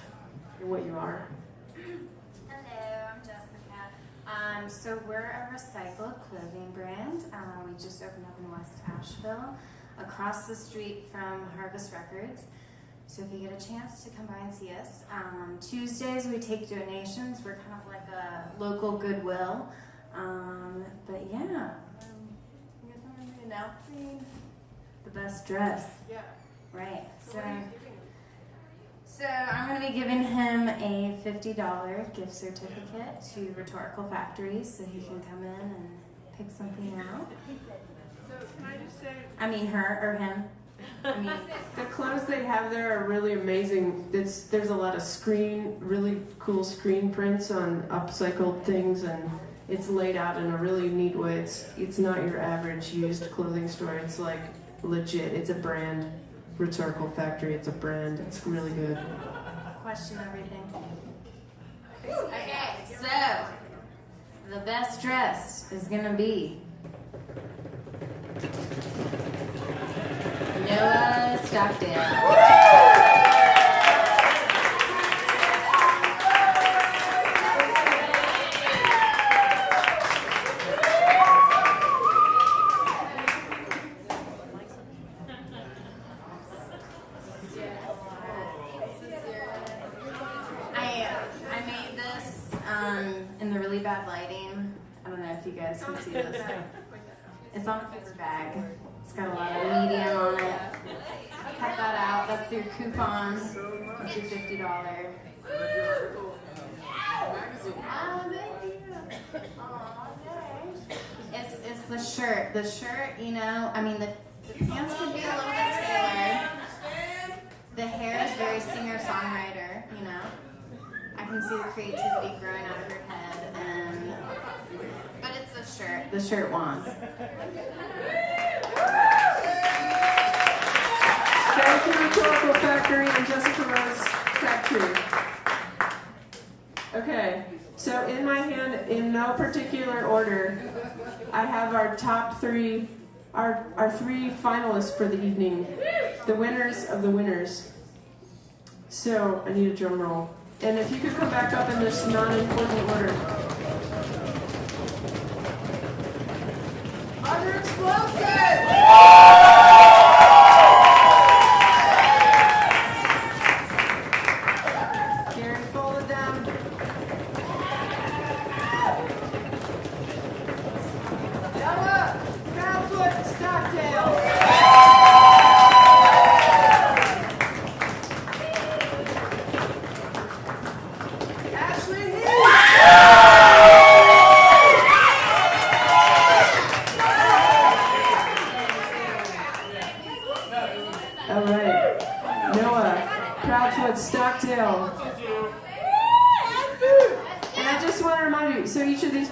and what you are? Hello, I'm Jessica. So we're a recycled clothing brand. We just opened up in West Asheville, across the street from Harvest Records. So if you get a chance to come by and see us. Tuesdays we take donations. We're kind of like a local Goodwill. But yeah, I guess I'm going to be announcing the best dress. Yeah. Right. So I'm going to be giving him a $50 gift certificate to Rhetorical Factory so he can come in and pick something out. So can I just say, I mean her or him. I mean, the clothes they have there are really amazing. There's a lot of really cool screen prints on upcycled things, and it's laid out in a really neat way. It's not your average used clothing store. It's like legit. It's a brand. Rhetorical Factory. It's a brand. It's really good. question everything. Okay, so the best dress is gonna be Noah Stockdale. guys can see this. It's on a paper bag. It's got a lot of medium on it. Cut that out. That's your coupon. That's your $50. It's the shirt. The shirt, you know, I mean, the pants could be a little bit tailored. The hair is very singer-songwriter, you know. I can see the creativity growing out of your head, but it's the shirt. The shirt wants. Thank you, Rhetorical Factory and Jessica Rose Factory. Okay, so in my hand, in no particular order, I have our top three, our three finalists for the evening, the winners of the winners. So I need a drum roll. And if you could come back up in this non-important order. Under Explosive! Gary, fold it down. Ella, Proudfoot, Stockdale. Ashley Heath. All right. Noah, Proudfoot, Stockdale. And I just want to remind you, so each of these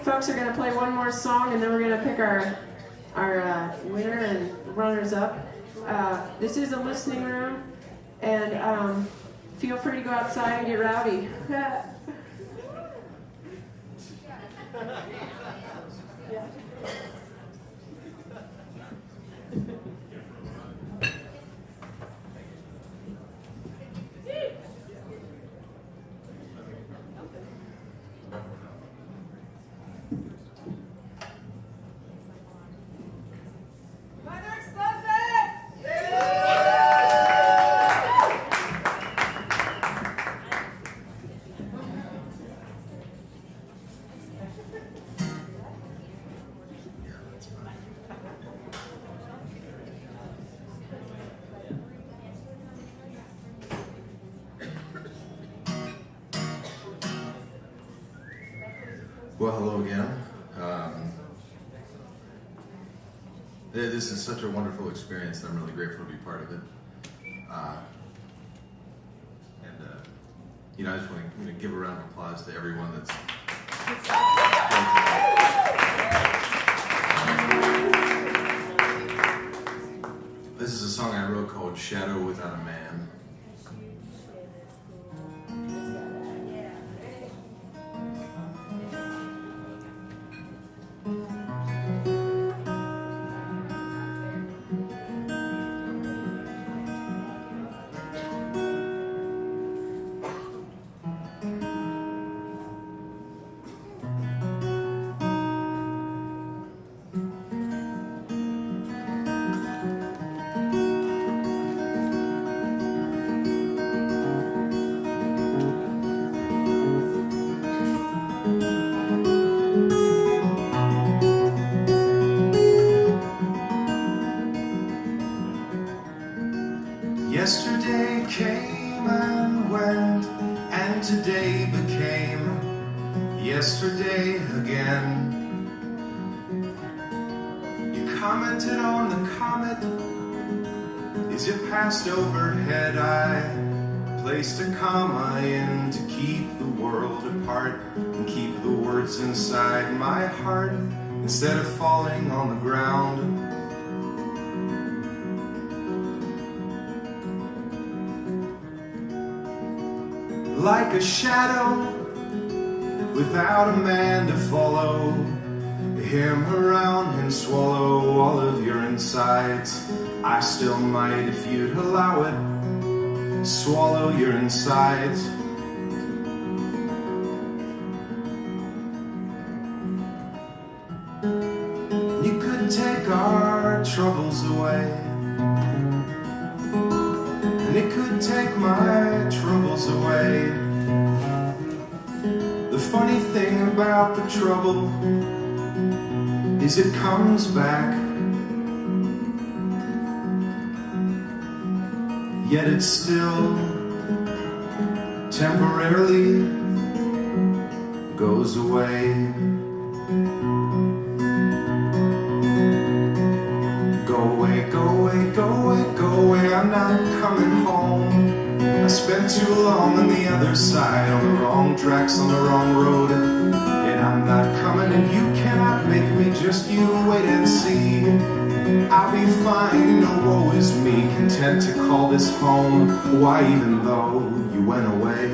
folks are going to play one more song, and then we're going to pick our winner and runners up. This is a listening room, and feel free to go outside and get rowdy. Well, hello again. This is such a wonderful experience. I'm really grateful to be part of it. I just want to give a round of applause to everyone that's. This is a song I wrote called "Shadow Without a Man." Yesterday came and went, and today became yesterday again. You commented on the comet as it passed overhead. I placed a comma in to keep the world apart and keep the words inside my heart instead of falling on the ground. Like a shadow without a man to follow him around and swallow all of your insides. I still might, if you'd allow it, swallow your insides. You could take our troubles away, and it could take my troubles away. The funny thing about the trouble is it comes back, yet it still temporarily goes away. Go away, go away, go away, go away, I'm not coming home. I spent too long on the other side, on the wrong tracks, on the wrong road. And I'm not coming, and you cannot make me, just you wait and see. I'll be fine, no woe is me, content to call this home. Why, even though you went away,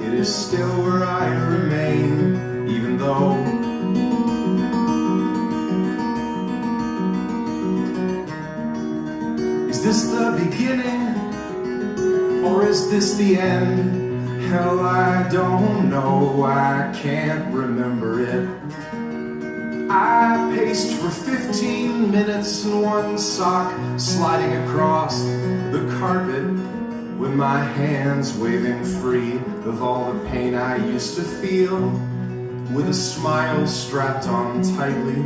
it is still where I remain, even though is this the beginning, or is this the end? Hell, I don't know, I can't remember it. I paced for 15 minutes in one sock, sliding across the carpet with my hands waving free of all the pain I used to feel, with a smile strapped on tightly.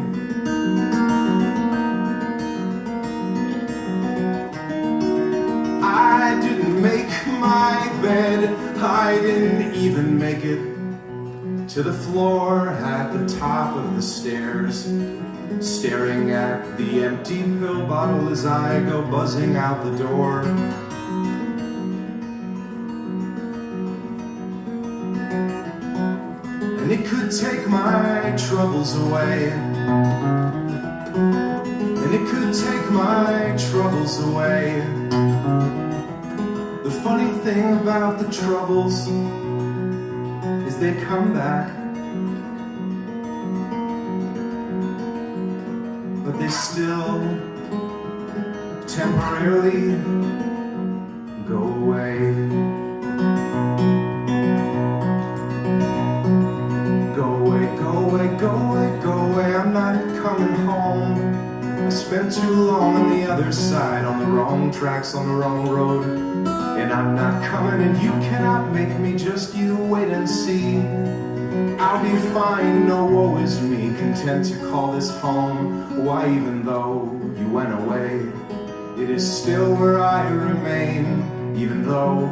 I didn't make my bed, I didn't even make it to the floor at the top of the stairs, staring at the empty pill bottle as I go buzzing out the door. And it could take my troubles away, and it could take my troubles away. The funny thing about the troubles is they come back, but they still temporarily go away. Go away, go away, go away, go away, I'm not coming home. I spent too long on the other side, on the wrong tracks, on the wrong road. And I'm not coming, and you cannot make me, just you wait and see. I'll be fine, no woe is me, content to call this home. Why, even though you went away, it is still where I remain, even though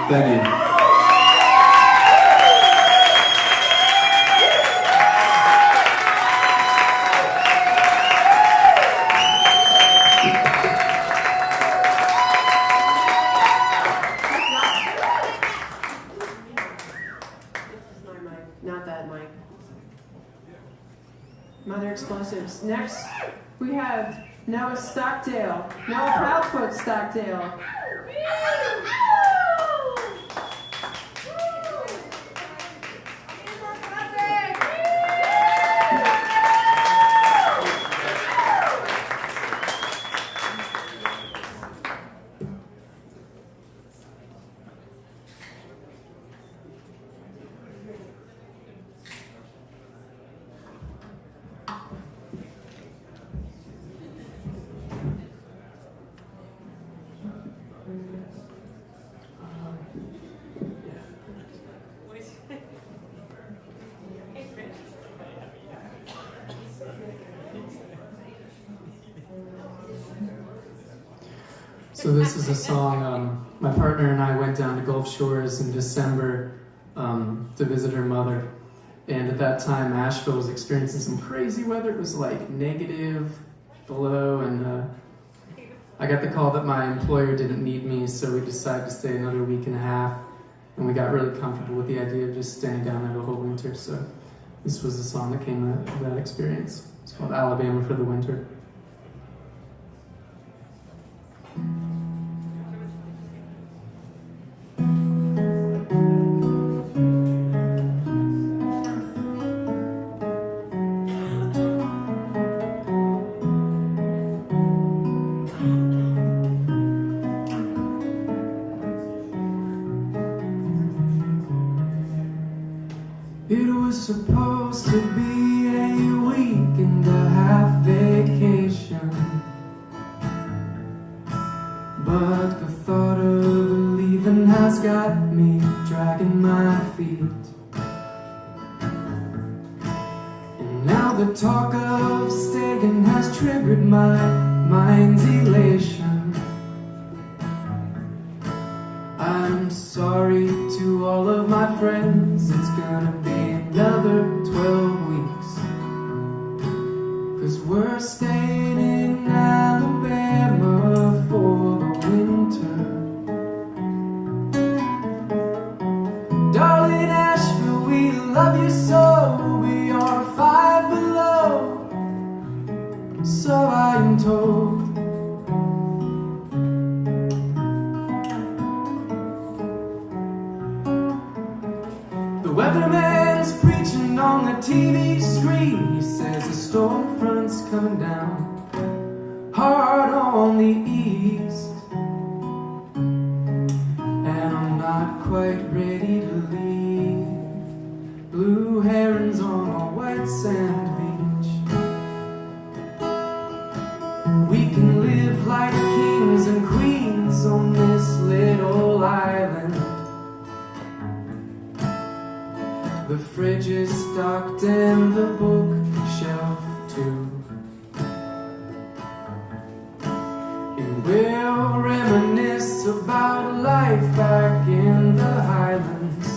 thank you. Not that mic. Mother Explosives. Next, we have Noah Stockdale. Noah Proudfoot Stockdale. So this is a song, my partner and I went down to Gulf Shores in December to visit her mother. And at that time, Asheville was experiencing some crazy weather. It was like negative below, and I got the call that my employer didn't need me, so we decided to stay another week and a half. And we got really comfortable with the idea of just staying down there the whole winter. So this was the song that came out of that experience. It's called Alabama for the Winter. It was supposed to be a week and a half vacation, but the thought of dragging my feet. And now the talk of staying has triggered my mind's elation. I'm sorry to all of my friends, it's gonna be another 12 weeks. 'Cause we're staying in Alabama for the winter. Darling Asheville, we love you so, we are 5 below, so I am told. The weatherman's preaching on the TV screen. He says the storm front's coming down hard on the east. And I'm not quite ready to leave. Blue herons on a white sand beach. We can live like kings and queens on this little island. The fridge is stocked and the bookshelf too. And we'll reminisce about life back in the Highlands.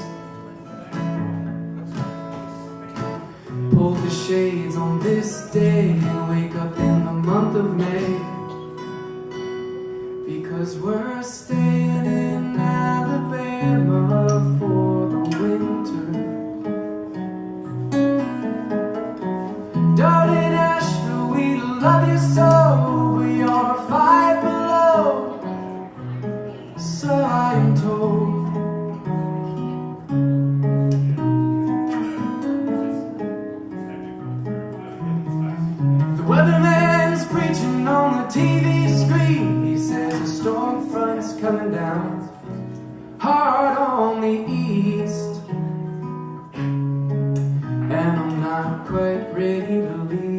Pull the shades on this day and wake up in the month of May. Because we're staying in Alabama for the winter. Darling Asheville, we love you so, we are 5 below, so I am told. The weatherman's preaching on the TV screen. He says the storm front's coming down hard on the east. And I'm not quite ready to leave.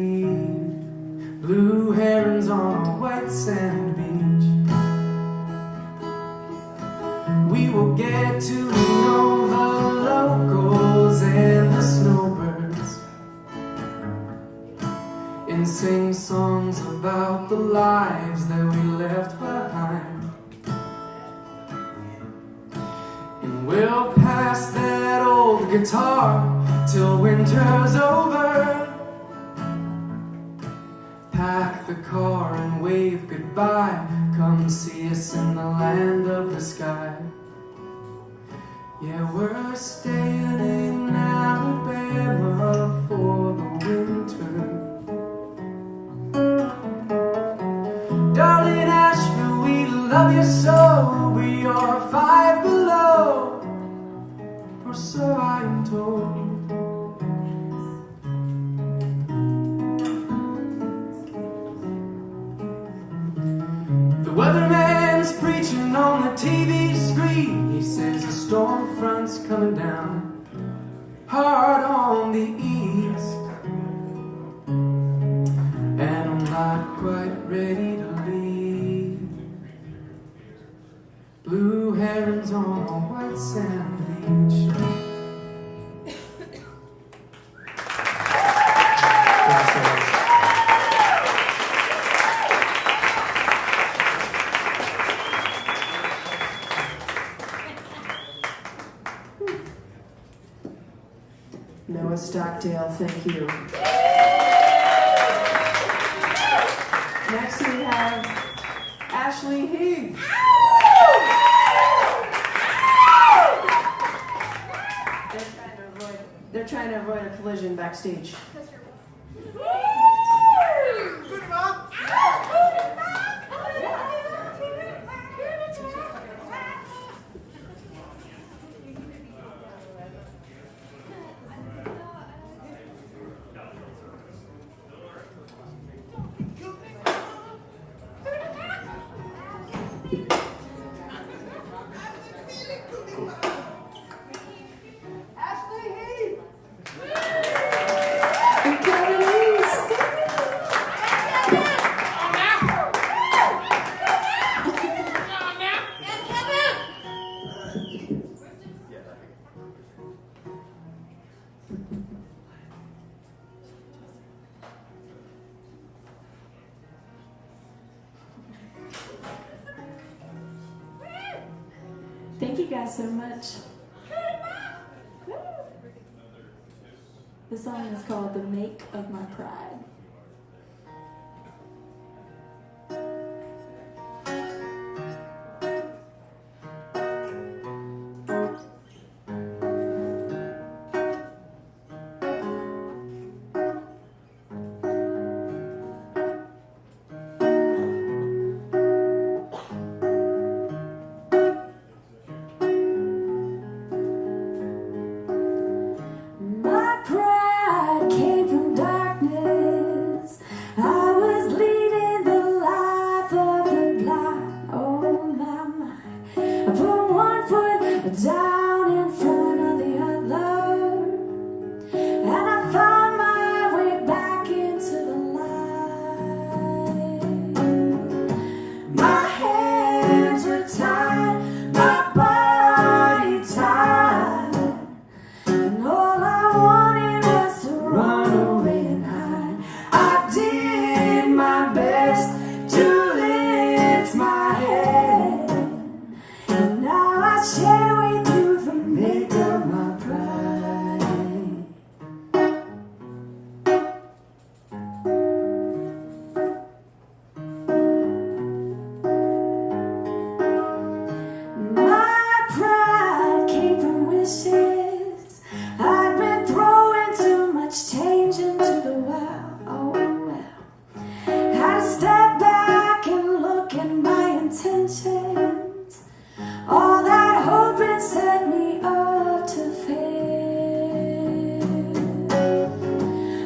Blue herons on a white sand beach. We will get to know the locals and the snowbirds, and sing songs about the lives that we left behind. And we'll pass that old guitar till winter's over. Pack the car and wave goodbye. Come see us in the land of the sky. Yeah, we're staying in Alabama for the winter. Darling Asheville, we love you so, we are 5 below, or so I am told. The weatherman's preaching on the TV screen. He says a storm front's coming down hard on the east. And I'm not quite ready to leave. Blue herons on a white sand beach. Noah Stockdale, thank you. Next we have Ashley Heath. They're trying to avoid a collision backstage. you guys so much. The song is called The Make of My Pride. My pride came from darkness. I was leading the life of the blind. Oh my. I put one foot down in front of the other, and I found my way back into the light. My hands were tied, my body tied, and all I wanted was to run away and hide. I did my best to lift my head, and now I share with you the make of my pride. My pride came from wishes. I'd been throwing too much change into the well. Oh well. Had to step back and look at my intentions. All that hope had set me up to fail.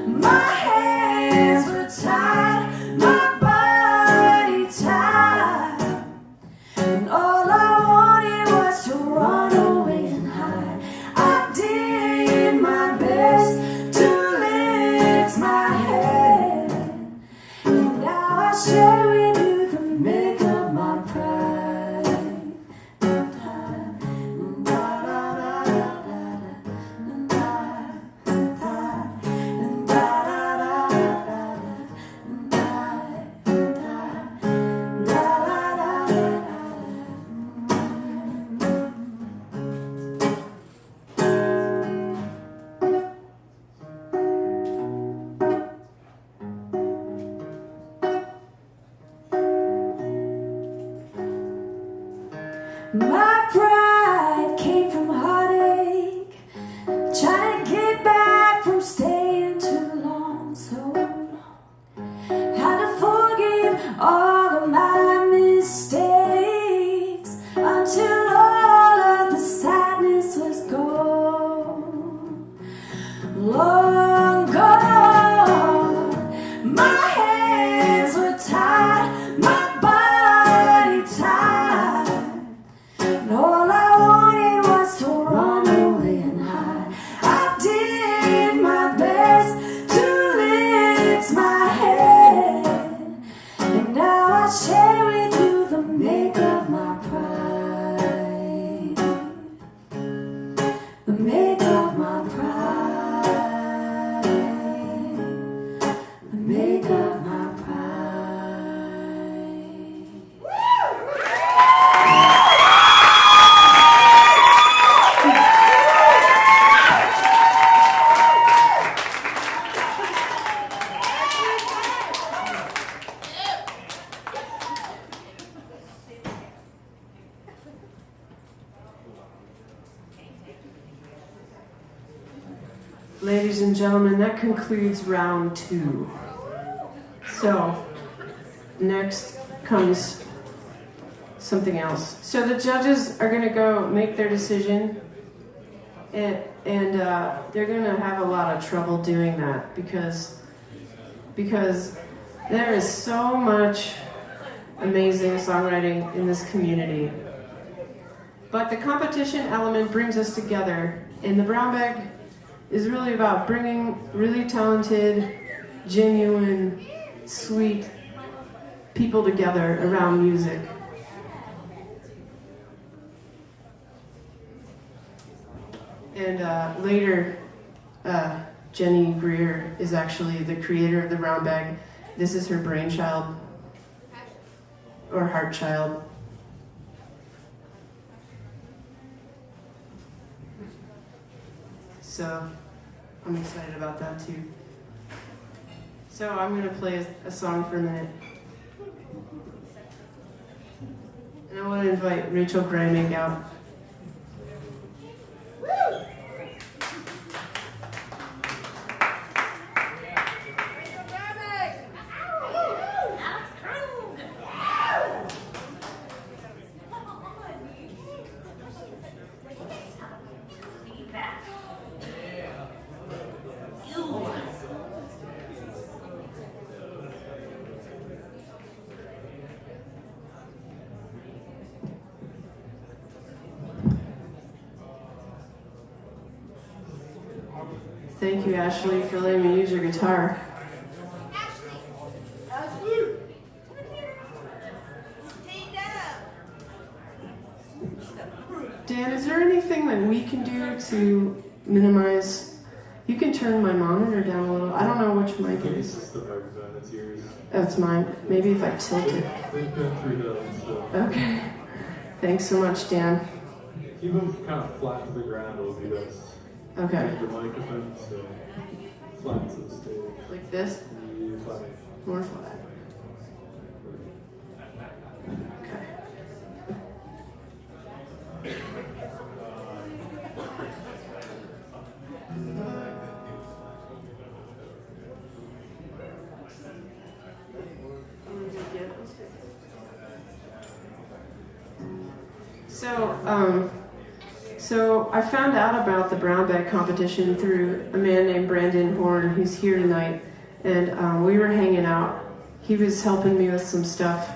My hands were tied, my body tied, and all I wanted was to run away and hide. I did my best to lift my head, and now I share with you the make of my pride. My pride came from heartache, trying to get back from staying too long, so long. Had to forgive all of my mistakes until all of the sadness was gone. Long gone. My hands were tied, my body tied, and all I wanted was to run away and hide. I did my best to lift my head, and now I share with you the make of my pride. The make of my pride. The make of my pride. Ladies and gentlemen, that concludes round 2. So, next comes something else. So the judges are going to go make their decision, and they're going to have a lot of trouble doing that because there is so much amazing songwriting in this community. But the competition element brings us together, and the Brown Bag is really about bringing really talented, genuine, sweet people together around music. And later, Jenny Greer is actually the creator of the Brown Bag. This is her brainchild, or heart child. So I'm excited about that too. So I'm going to play a song for a minute. And I want to invite Rachel Griming out. Thank you, Ashley, for letting me use your guitar. Dan, is there anything that we can do to minimize? You can turn my monitor down a little. I don't know which mic it is. It's the microphone, it's yours. Oh, it's mine. Maybe if I tilt it. They've been through hills, so. Okay. Thanks so much, Dan. Keep them kind of flat to the ground will be best. Okay. The microphone, so flat to the stage. Like this? Yeah, flat. More flat. Okay. So I found out about the brown bag competition through a man named Brandon Horn, who's here tonight, and we were hanging out. He was helping me with some stuff,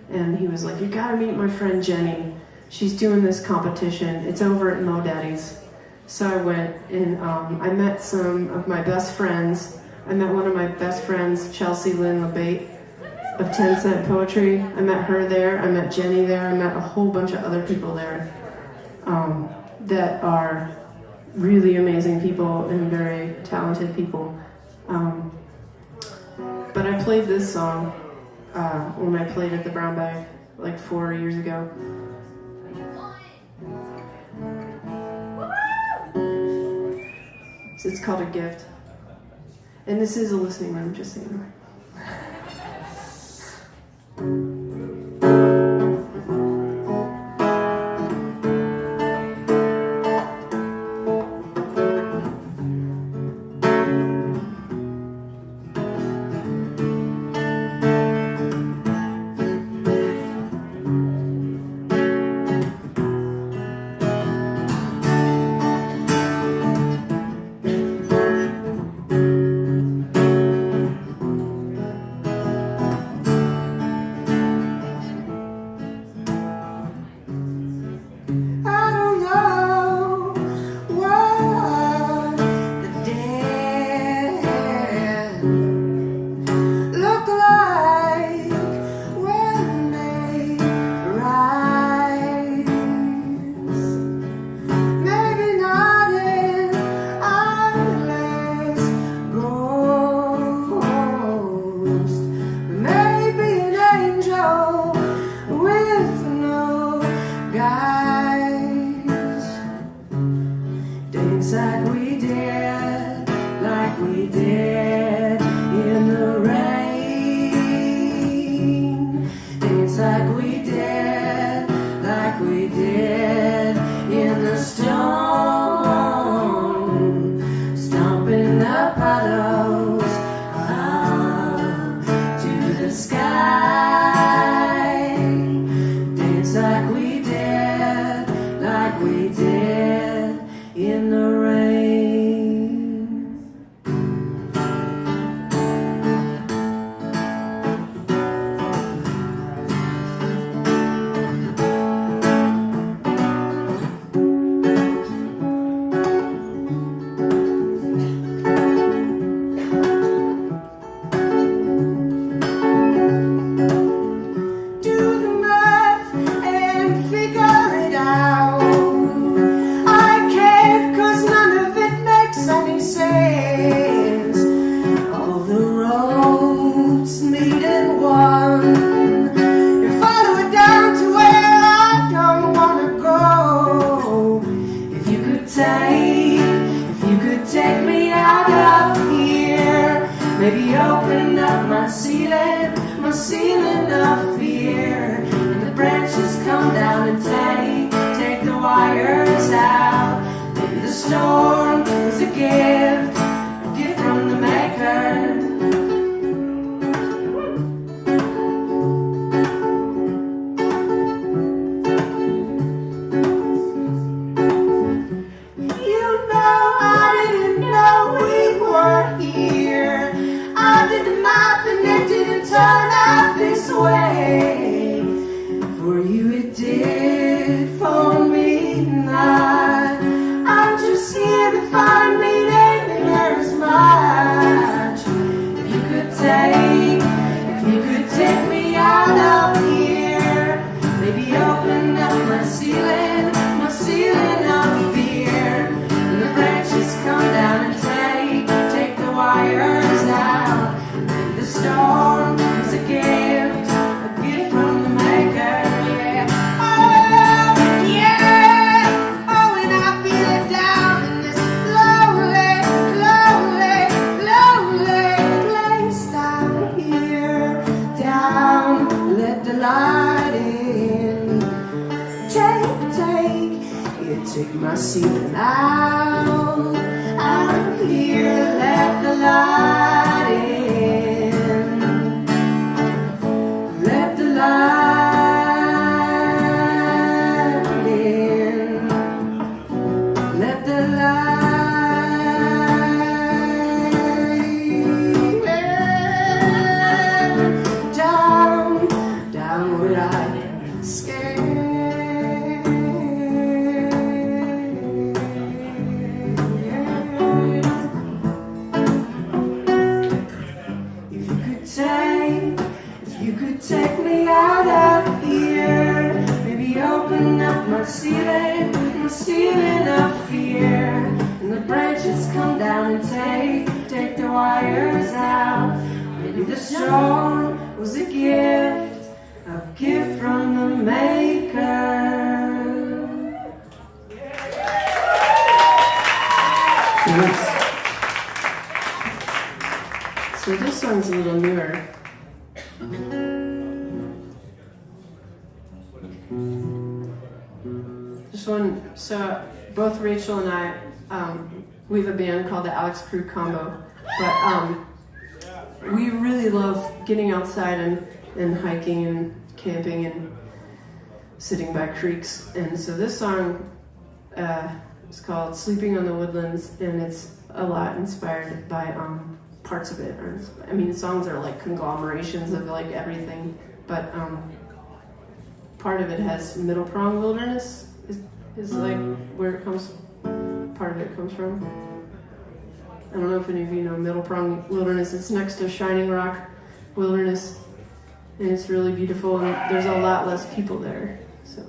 and he was like, "You gotta meet my friend Jenny. She's doing this competition. It's over at Mo Daddy's." So I went, and I met some of my best friends. I met one of my best friends, Chelsea Lynn LeBate of 10 Cent Poetry. I met her there. I met Jenny there. I met a whole bunch of other people there that are really amazing people and very talented people. But I played this song when I played at the Brown Bag like 4 years ago. So it's called A Gift. And this is a listening room, just so you know. If you could take me out of here, maybe open up my ceiling of fear, and the branches come down and take the wires out. Maybe the storm was a gift from the maker. Turn out this way. For you it did, for me not. I'm just here to find meaning, and there's much. If you could take me out of here, maybe open up my ceiling of fear, and the branches come down and take the wires out. The storm is a gift from the maker, yeah. Oh, yeah. Oh, when I feel it down in this lonely place down here, down, let the light in. Take my ceiling out of here, let the light in. Let the light in. Let the light in. Down where I scared. If you could take me out of here, maybe open up my ceiling of fear, and the branches come down and take the wires out. Maybe the storm was a gift from the maker. Yes. So this song's a little newer. This one, so both Rachel and I, we have a band called the Alex Crew Combo, but we really love getting outside and hiking and camping and sitting by creeks. And so this song is called Sleeping on the Woodlands, and it's a lot inspired by parts of it. I mean, songs are like conglomerations of like everything, but part of it has Middle Prong Wilderness is like where it comes, part of it comes from. I don't know if any of you know Middle Prong Wilderness. It's next to Shining Rock Wilderness, and it's really beautiful, and there's a lot less people there. So.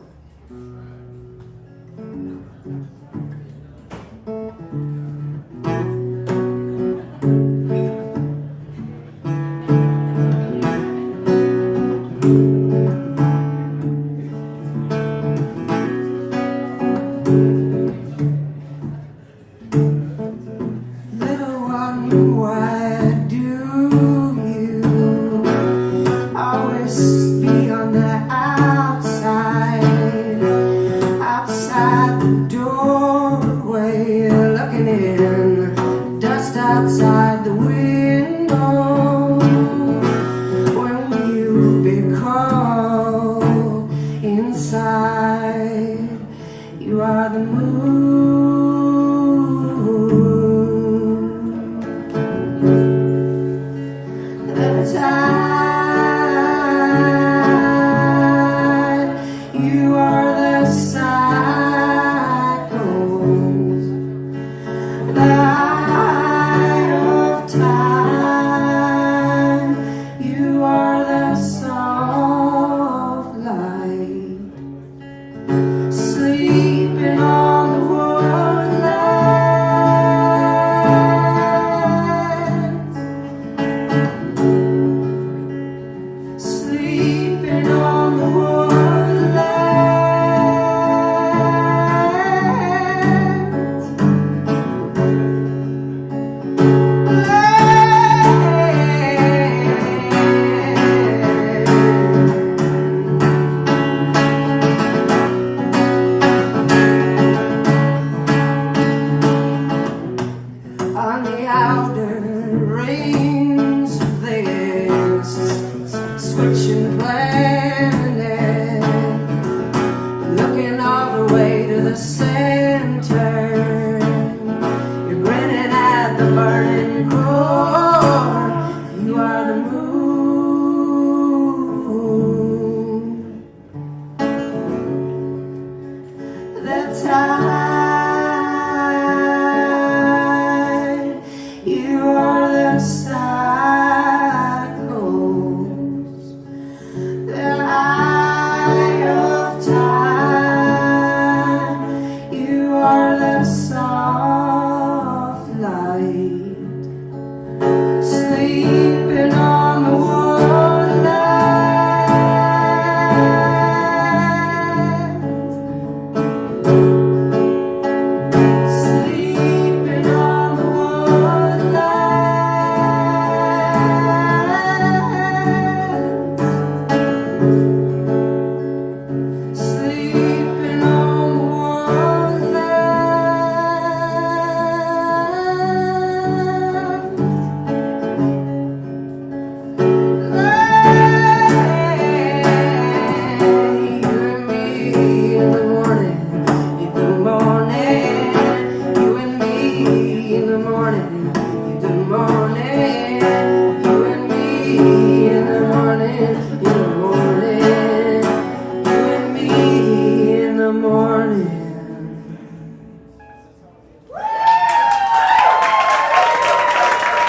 Outside the window, when you be cold inside, you are the moon. The tide, you are the cycles. Time, you are the soft light, sleeping on the woodlands, sleeping on the woodlands.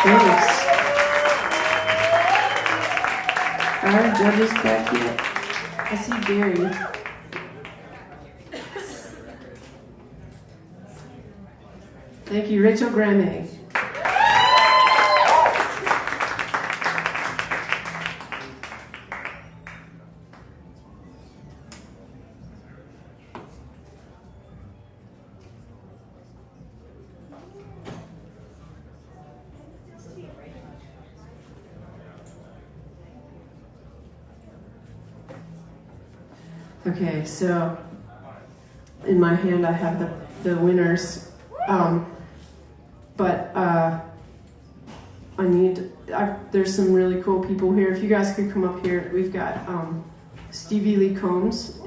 Thanks. Are our judges back yet? I see Gary. Thank you, Rachel Grammy. Okay, so in my hand I have the winners, but there's some really cool people here. If you guys could come up here, we've got Stevie Lee Combs,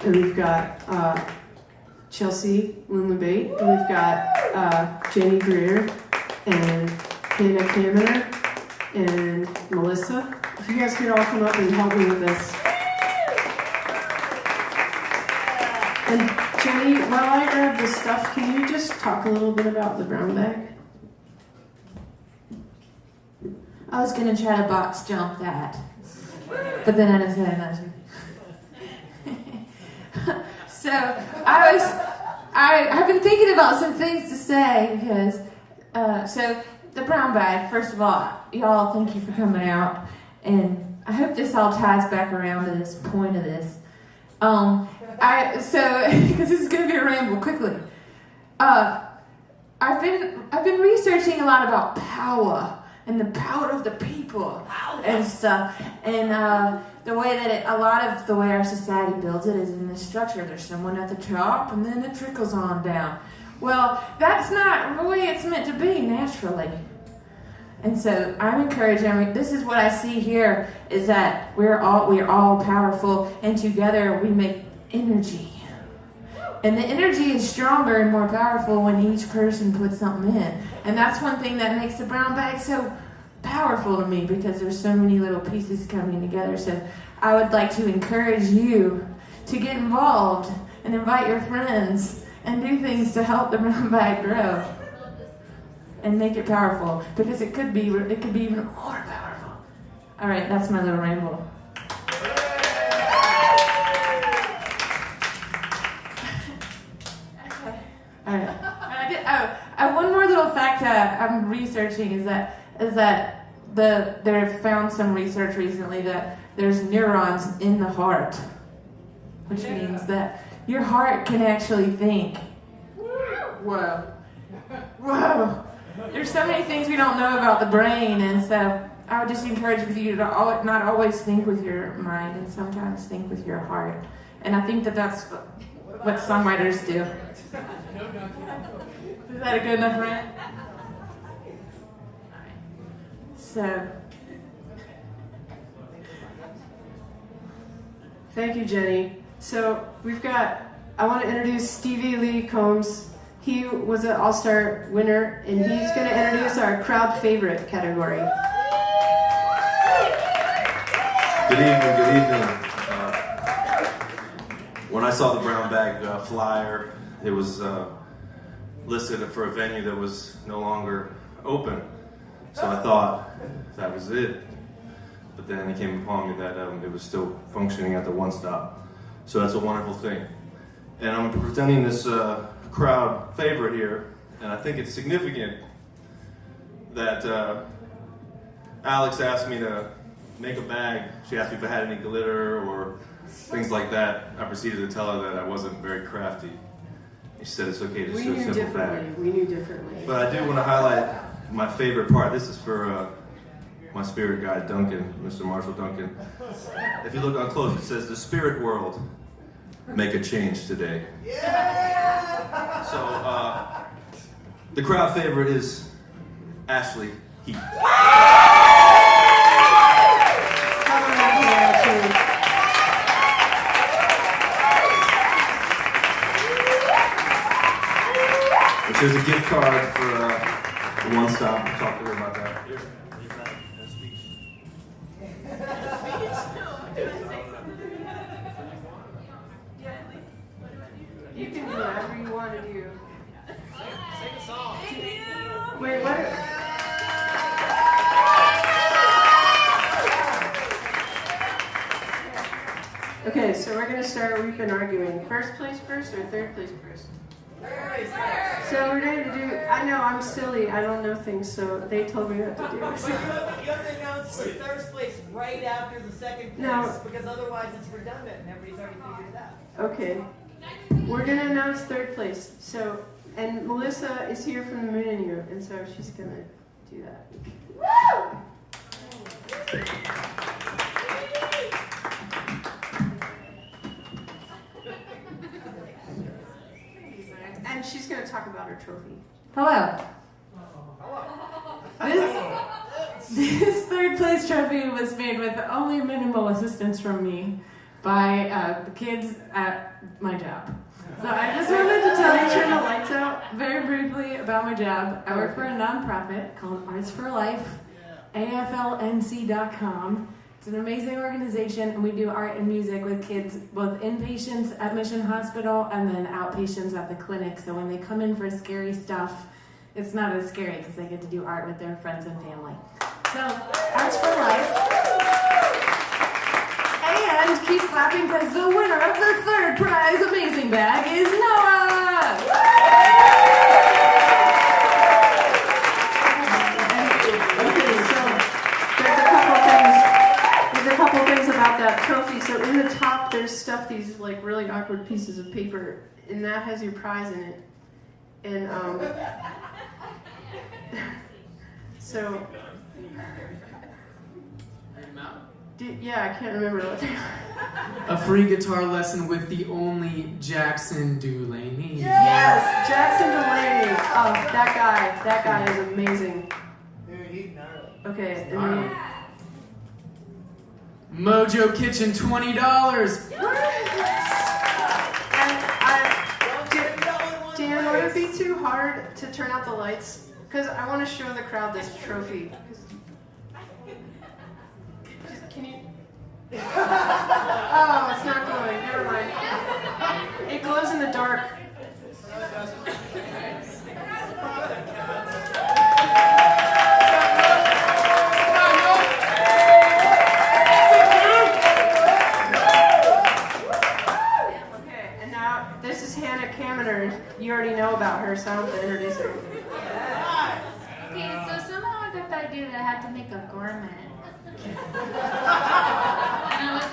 and we've got Chelsea Lynn LeBate, and we've got Jenny Greer, and Hannah Kaminer, and Melissa. If you guys could all come up and help me with this. And Jenny, while I grab this stuff, can you just talk a little bit about the brown bag? I was gonna try to box jump that, but then I decided not to. So I've been thinking about some things to say because so the brown bag. First of all, y'all, thank you for coming out, and I hope this all ties back around to this point of this. Because this is gonna be a ramble quickly. I've been researching a lot about power and the power of the people and stuff, and the way that a lot of the way our society builds it is in this structure. There's someone at the top, and then it trickles on down. Well, that's not the way it's meant to be naturally. And so I'm encouraging. This is what I see here: is that we're all powerful, and together we make energy. And the energy is stronger and more powerful when each person puts something in. And that's one thing that makes the brown bag so powerful to me, because there's so many little pieces coming together. So I would like to encourage you to get involved and invite your friends and do things to help the brown bag grow and make it powerful, because it could be even more powerful. All right, that's my little ramble. One more little fact I'm researching is that they've found some research recently that there's neurons in the heart, which means that your heart can actually think. Whoa. There's so many things we don't know about the brain, and so I would just encourage you to not always think with your mind, and sometimes think with your heart. And I think that's what songwriters do. Is that a good enough rant? So, thank you, Jenny. So I want to introduce Stevie Lee Combs. He was an All-Star winner, and he's going to introduce our crowd favorite category. Good evening. When I saw the brown bag flyer, it was listed for a venue that was no longer open. So I thought that was it. But then it came upon me that it was still functioning at the One Stop. So that's a wonderful thing. And I'm presenting this crowd favorite here, and I think it's significant that Alex asked me to make a bag. She asked me if I had any glitter or things like that. I proceeded to tell her that I wasn't very crafty. She said it's okay to do a simple bag. We knew differently. But I do want to highlight my favorite part. This is for my spirit guide, Duncan, Mr. Marshall Duncan. If you look on close, it says, "The spirit world, make a change today." Yeah! So, the crowd favorite is Ashley Heath. There's a gift card for the One Stop. We'll talk to her about that. Here, read that in a speech. You can do whatever you want to do. Sing a song. Thank you. Wait, what? Okay, so we're gonna start. We've been arguing. First place first or third place first? So we're going to do. I know I'm silly. I don't know things, so they told me what to do. But you have to announce the third place right after the second place, No. because otherwise it's redundant and everybody's already figured it out. Okay. We're gonna announce third place. So, and Melissa is here from the Moon and You, and so she's gonna do that. And she's gonna talk about her trophy. Hello. This third place trophy was made with only minimal assistance from me by the kids at my job. So I just wanted to tell you, turn the lights out very briefly about my job. I work for a nonprofit called Arts for Life, AFLNC.com. It's an amazing organization, and we do art and music with kids, both inpatients at Mission Hospital and then outpatients at the clinic. So when they come in for scary stuff, it's not as scary because they get to do art with their friends and family. So, Arts for Life. And keep clapping because the winner of the third prize amazing bag is Noah! Okay, so there's a couple things about that trophy. So in the top, there's stuff, these like really awkward pieces of paper, and that has your prize in it. And so. Yeah, I can't remember what they are. A free guitar lesson with the only Jackson Dulaney. Yes, Jackson Delaney. Oh, that guy is amazing. Dude, he's gnarly. Okay, and then Mojo Kitchen, $20. Dan, would it be too hard to turn out the lights? Because I want to show the crowd this trophy. Can you? Oh, it's not glowing. Never mind. It glows in the dark. Okay, and now this is Hannah Kaminer. You already know about her, so I don't have to introduce her. Okay, so somehow I got the idea that I had to make a garment. And I was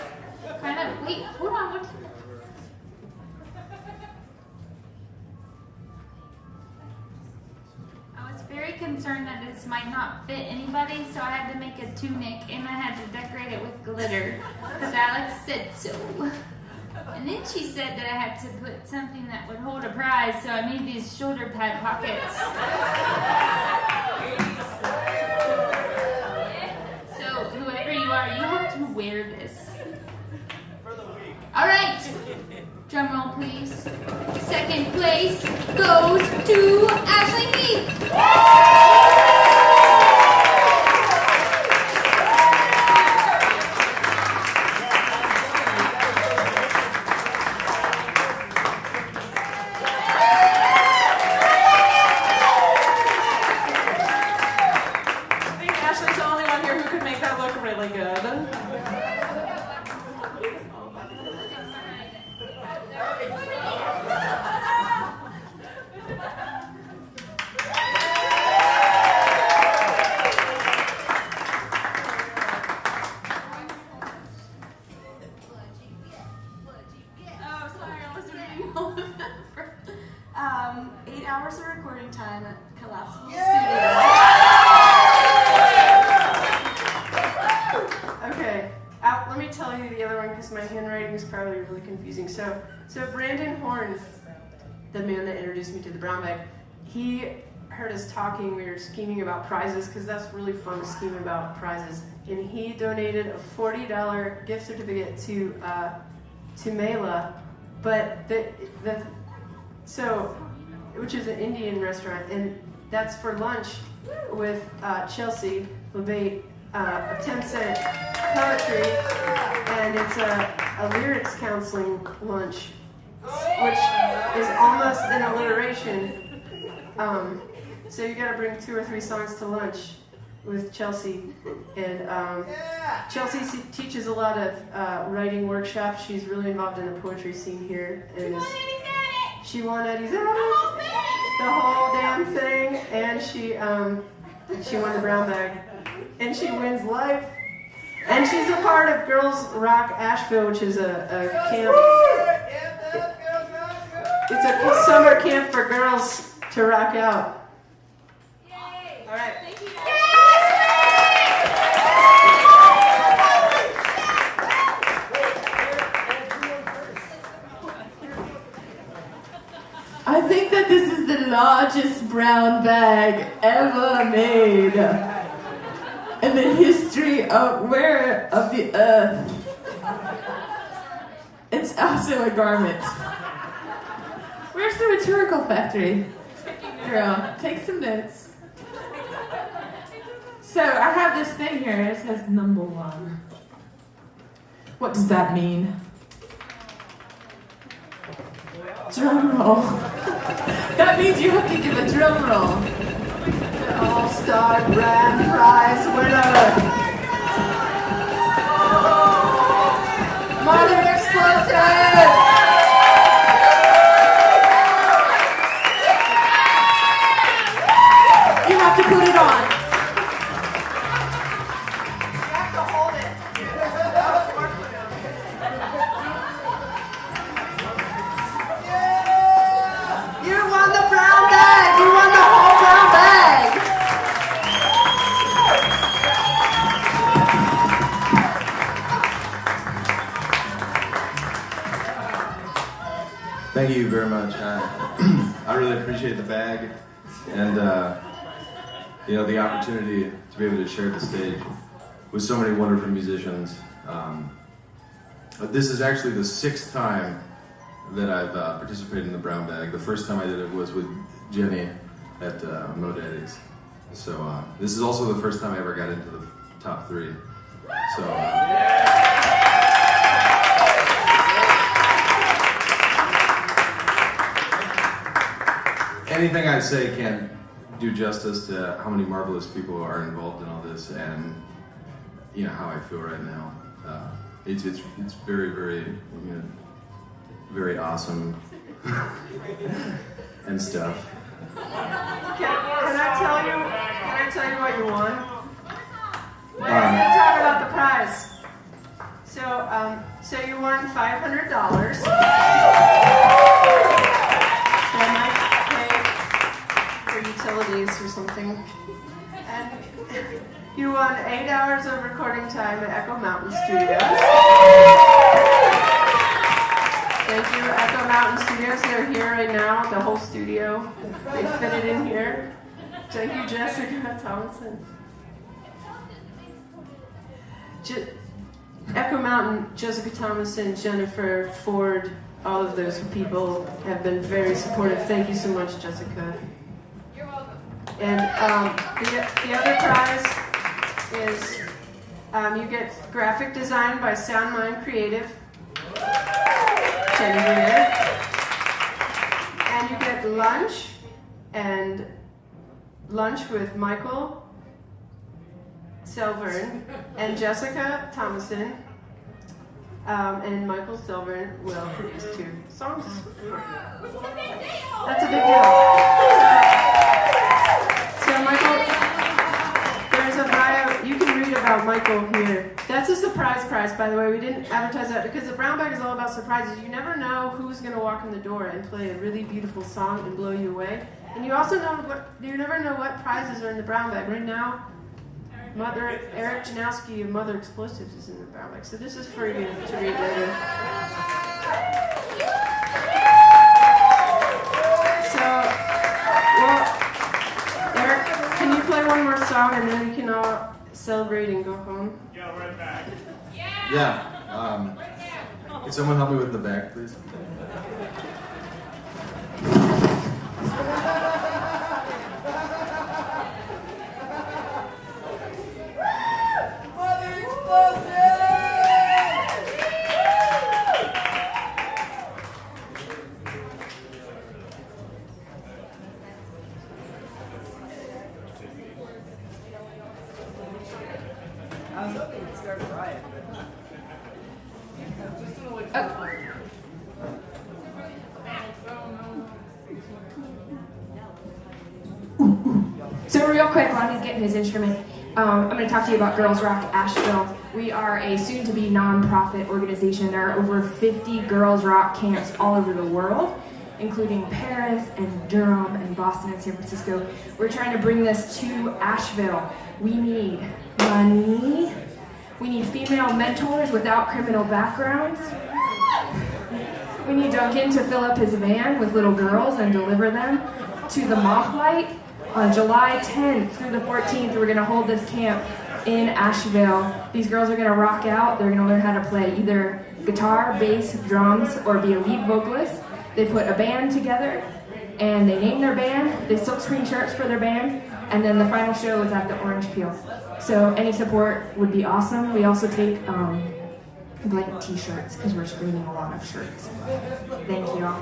kind of, wait, hold on, what? I was very concerned that this might not fit anybody, so I had to make a tunic and I had to decorate it with glitter, because Alex said so. And then she said that I had to put something that would hold a prize, so I made these shoulder pad pockets. Whoever you are, you have to wear this. All right. Drum roll, please. Second place goes to Ashley Heath. So Brandon Horn, the man that introduced me to the brown bag, he heard us talking. We were scheming about prizes because that's really fun to scheme about prizes. And he donated a $40 gift certificate to Mela, but which is an Indian restaurant, and that's for lunch with Chelsea LeBate, a 10-cent poetry, and it's a lyrics counseling lunch, which is almost an alliteration. So you got to bring 2 or 3 songs to lunch with Chelsea. And Chelsea teaches a lot of writing workshops. She's really involved in the poetry scene here. And she won Eddie's Attic, the whole damn thing, and she won the brown bag. And she wins life. And she's a part of Girls Rock Asheville, which is a camp. It's a summer camp for girls to rock out. All right. Thank you. I think that this is the largest brown bag ever made in the history of the earth. It's also a garment. Where's the rhetorical factory? Girl, take some notes. So I have this thing here. It says #1. What does that mean? Drum roll. That means you have to give a drum roll. The All-Star Grand Prize winner. Modern Explosives. You have to put it on. You have to hold it. You won the brown bag. You won the whole brown bag. Thank you very much. I really appreciate the bag and the opportunity to be able to share the stage with so many wonderful musicians. This is actually the 6th time that I've participated in the brown bag. The first time I did it was with Jenny at Mo Daddy's. So this is also the first time I ever got into the top 3. So. Anything I say can't do justice to how many marvelous people are involved in all this, and how I feel right now. It's very, very, very awesome and stuff. Can I tell you what you won? We're going to talk about the prize. So you won $500. That might pay for utilities or something. And you won 8 hours of recording time at Echo Mountain Studios. Thank you, Echo Mountain Studios. They're here right now, the whole studio. They fit it in here. Thank you, Jessica Thompson. Echo Mountain, Jessica Thomason, Jennifer Ford, all of those people have been very supportive. Thank you so much, Jessica. You're welcome. And the other prize is you get graphic design by SoundMind Creative, Jenny Greer, and you get lunch with Michael Selvern and Jessica Thomason, and Michael Selvern will produce 2 songs. That's a big deal. So Michael, there's a bio. You can read about Michael here. That's a surprise prize, by the way. We didn't advertise that because the brown bag is all about surprises. You never know who's going to walk in the door and play a really beautiful song and blow you away. And you also you never know what prizes are in the brown bag. Right now, Eric Janowski of Mother Explosives is in the brown bag. So this is for you to read later. Eric, can you play one more song and then we can all celebrate and go home? Yeah, right back. Yeah. Can someone help me with the bag, please? was hoping you'd start a riot. So real quick, while he's getting his instrument, I'm going to talk to you about Girls Rock Asheville. We are a soon-to-be non-profit organization. There are over 50 Girls Rock camps all over the world, including Paris and Durham and Boston and San Francisco. We're trying to bring this to Asheville. We need money. We need female mentors without criminal backgrounds. We need Duncan to fill up his van with little girls and deliver them to the Moth Light. On July 10th through the 14th, we're going to hold this camp in Asheville. These girls are going to rock out. They're going to learn how to play either guitar, bass, drums, or be a lead vocalist. They put a band together, and they name their band. They silkscreen shirts for their band, and then the final show is at the Orange Peel. So any support would be awesome. We also take blank t-shirts because we're screening a lot of shirts. Thank you all.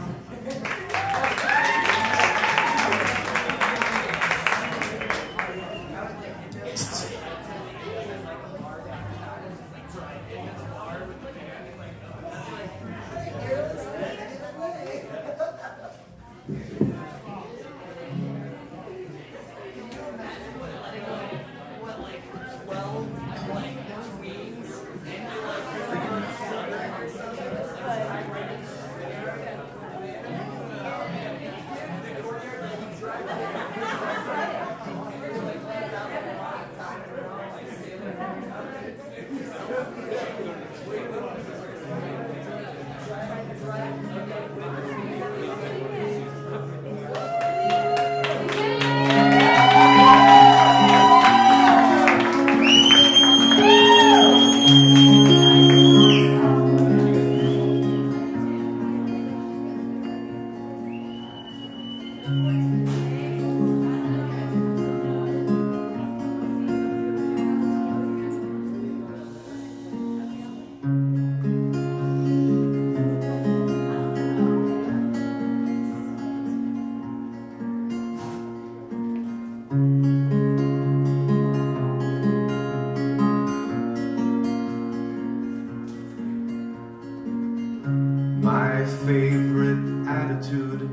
My favorite attitude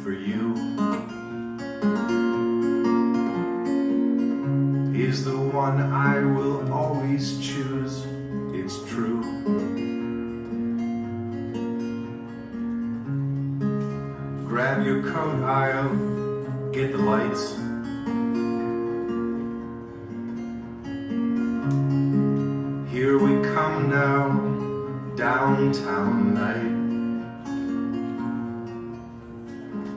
for you is the one I will always choose. It's true. Grab your coat aisle, get the lights. Here we come now, downtown night.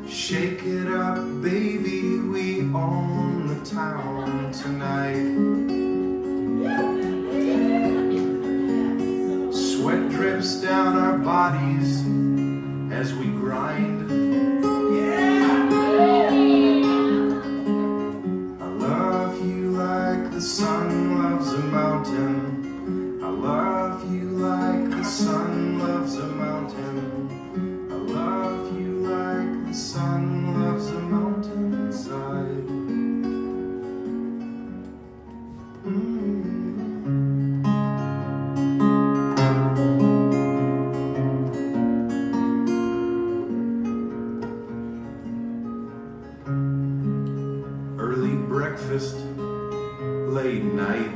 Shake it up, baby, we own the town tonight. Sweat drips down our bodies as we grind. I love you like the sun loves a mountain. I love you like the sun loves a mountain. I love you like the sun loves a mountainside. Early breakfast, late night.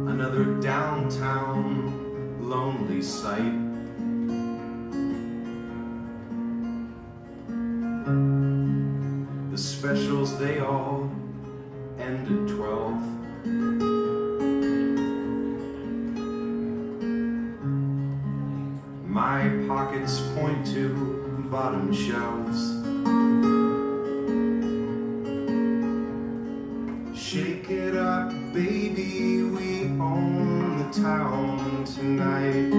Another downtown lonely sight. The specials, they all end at 12. My pockets point to bottom shelves. Shake it up, baby, we own the town tonight.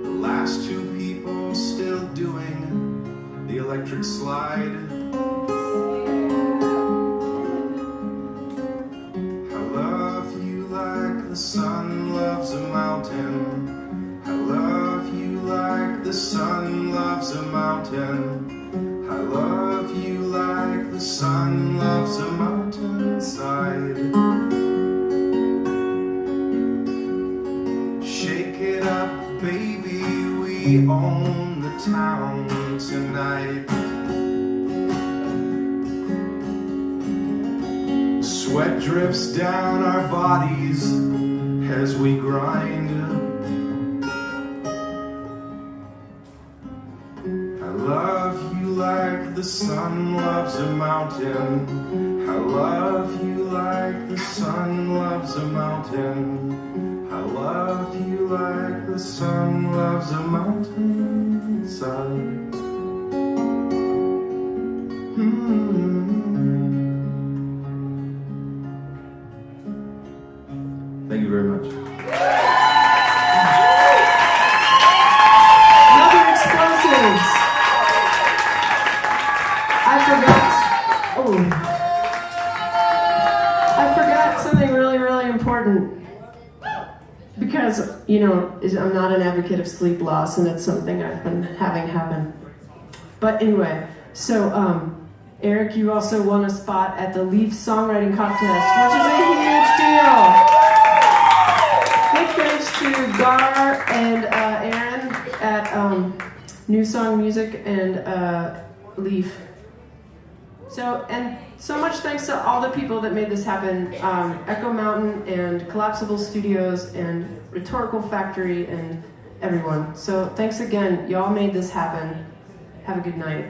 The last two people still doing the electric slide. I love you like the sun loves a mountain. I love you like the sun loves a mountain. I love you like the sun loves a mountainside. Shake it up, baby, we own the town tonight. Sweat drips down our bodies as we grind. I love you like the sun loves a mountain. I love you like the sun loves a mountain. I love you like the sun loves a mountainside. Thank you very much. Another explosives. I forgot something really, really important. Because, you know, I'm not an advocate of sleep loss, and it's something I've been having happen. But anyway, so, Eric, you also won a spot at the Leaf Songwriting Contest, which is a huge deal. Big thanks to Gar and Aaron at New Song Music and Leaf. And so much thanks to all the people that made this happen. Echo Mountain and Collapsible Studios and Rhetorical Factory and everyone. So thanks again. Y'all made this happen. Have a good night.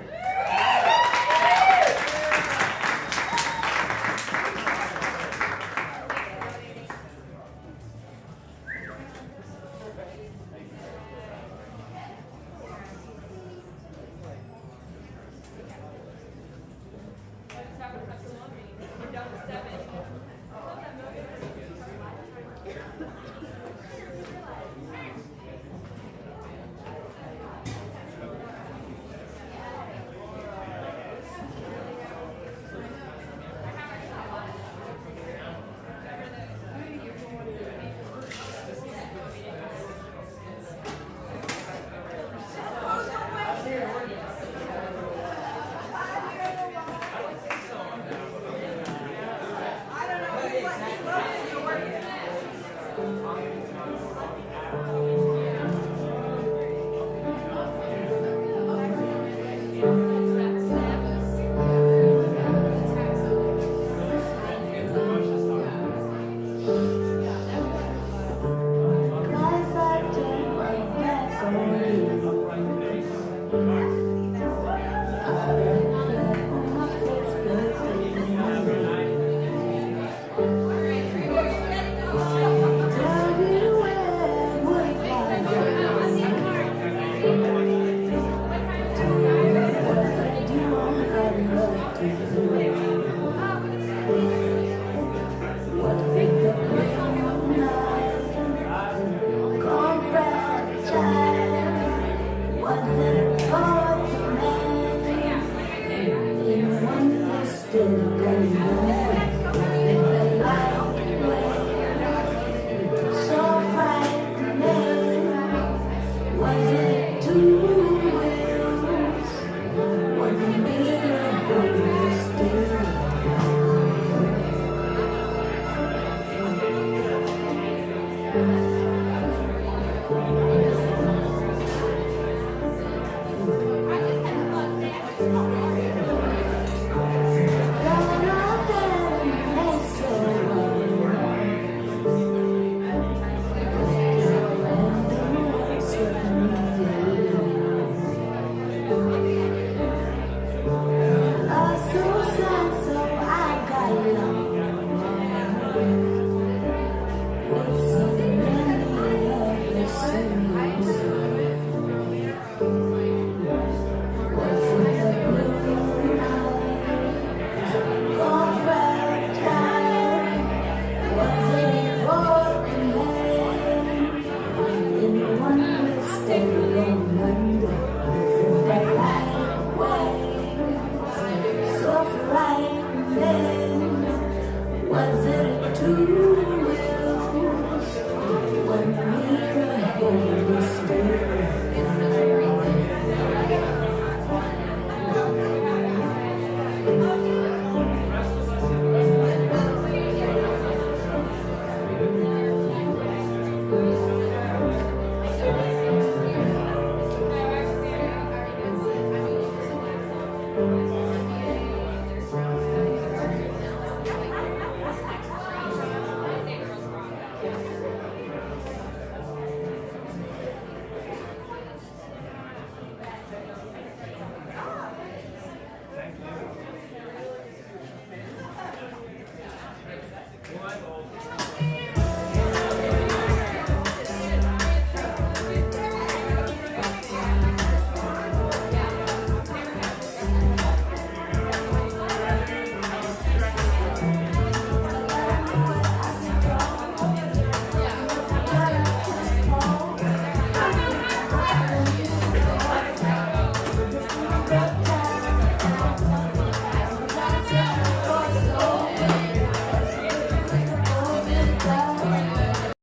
What's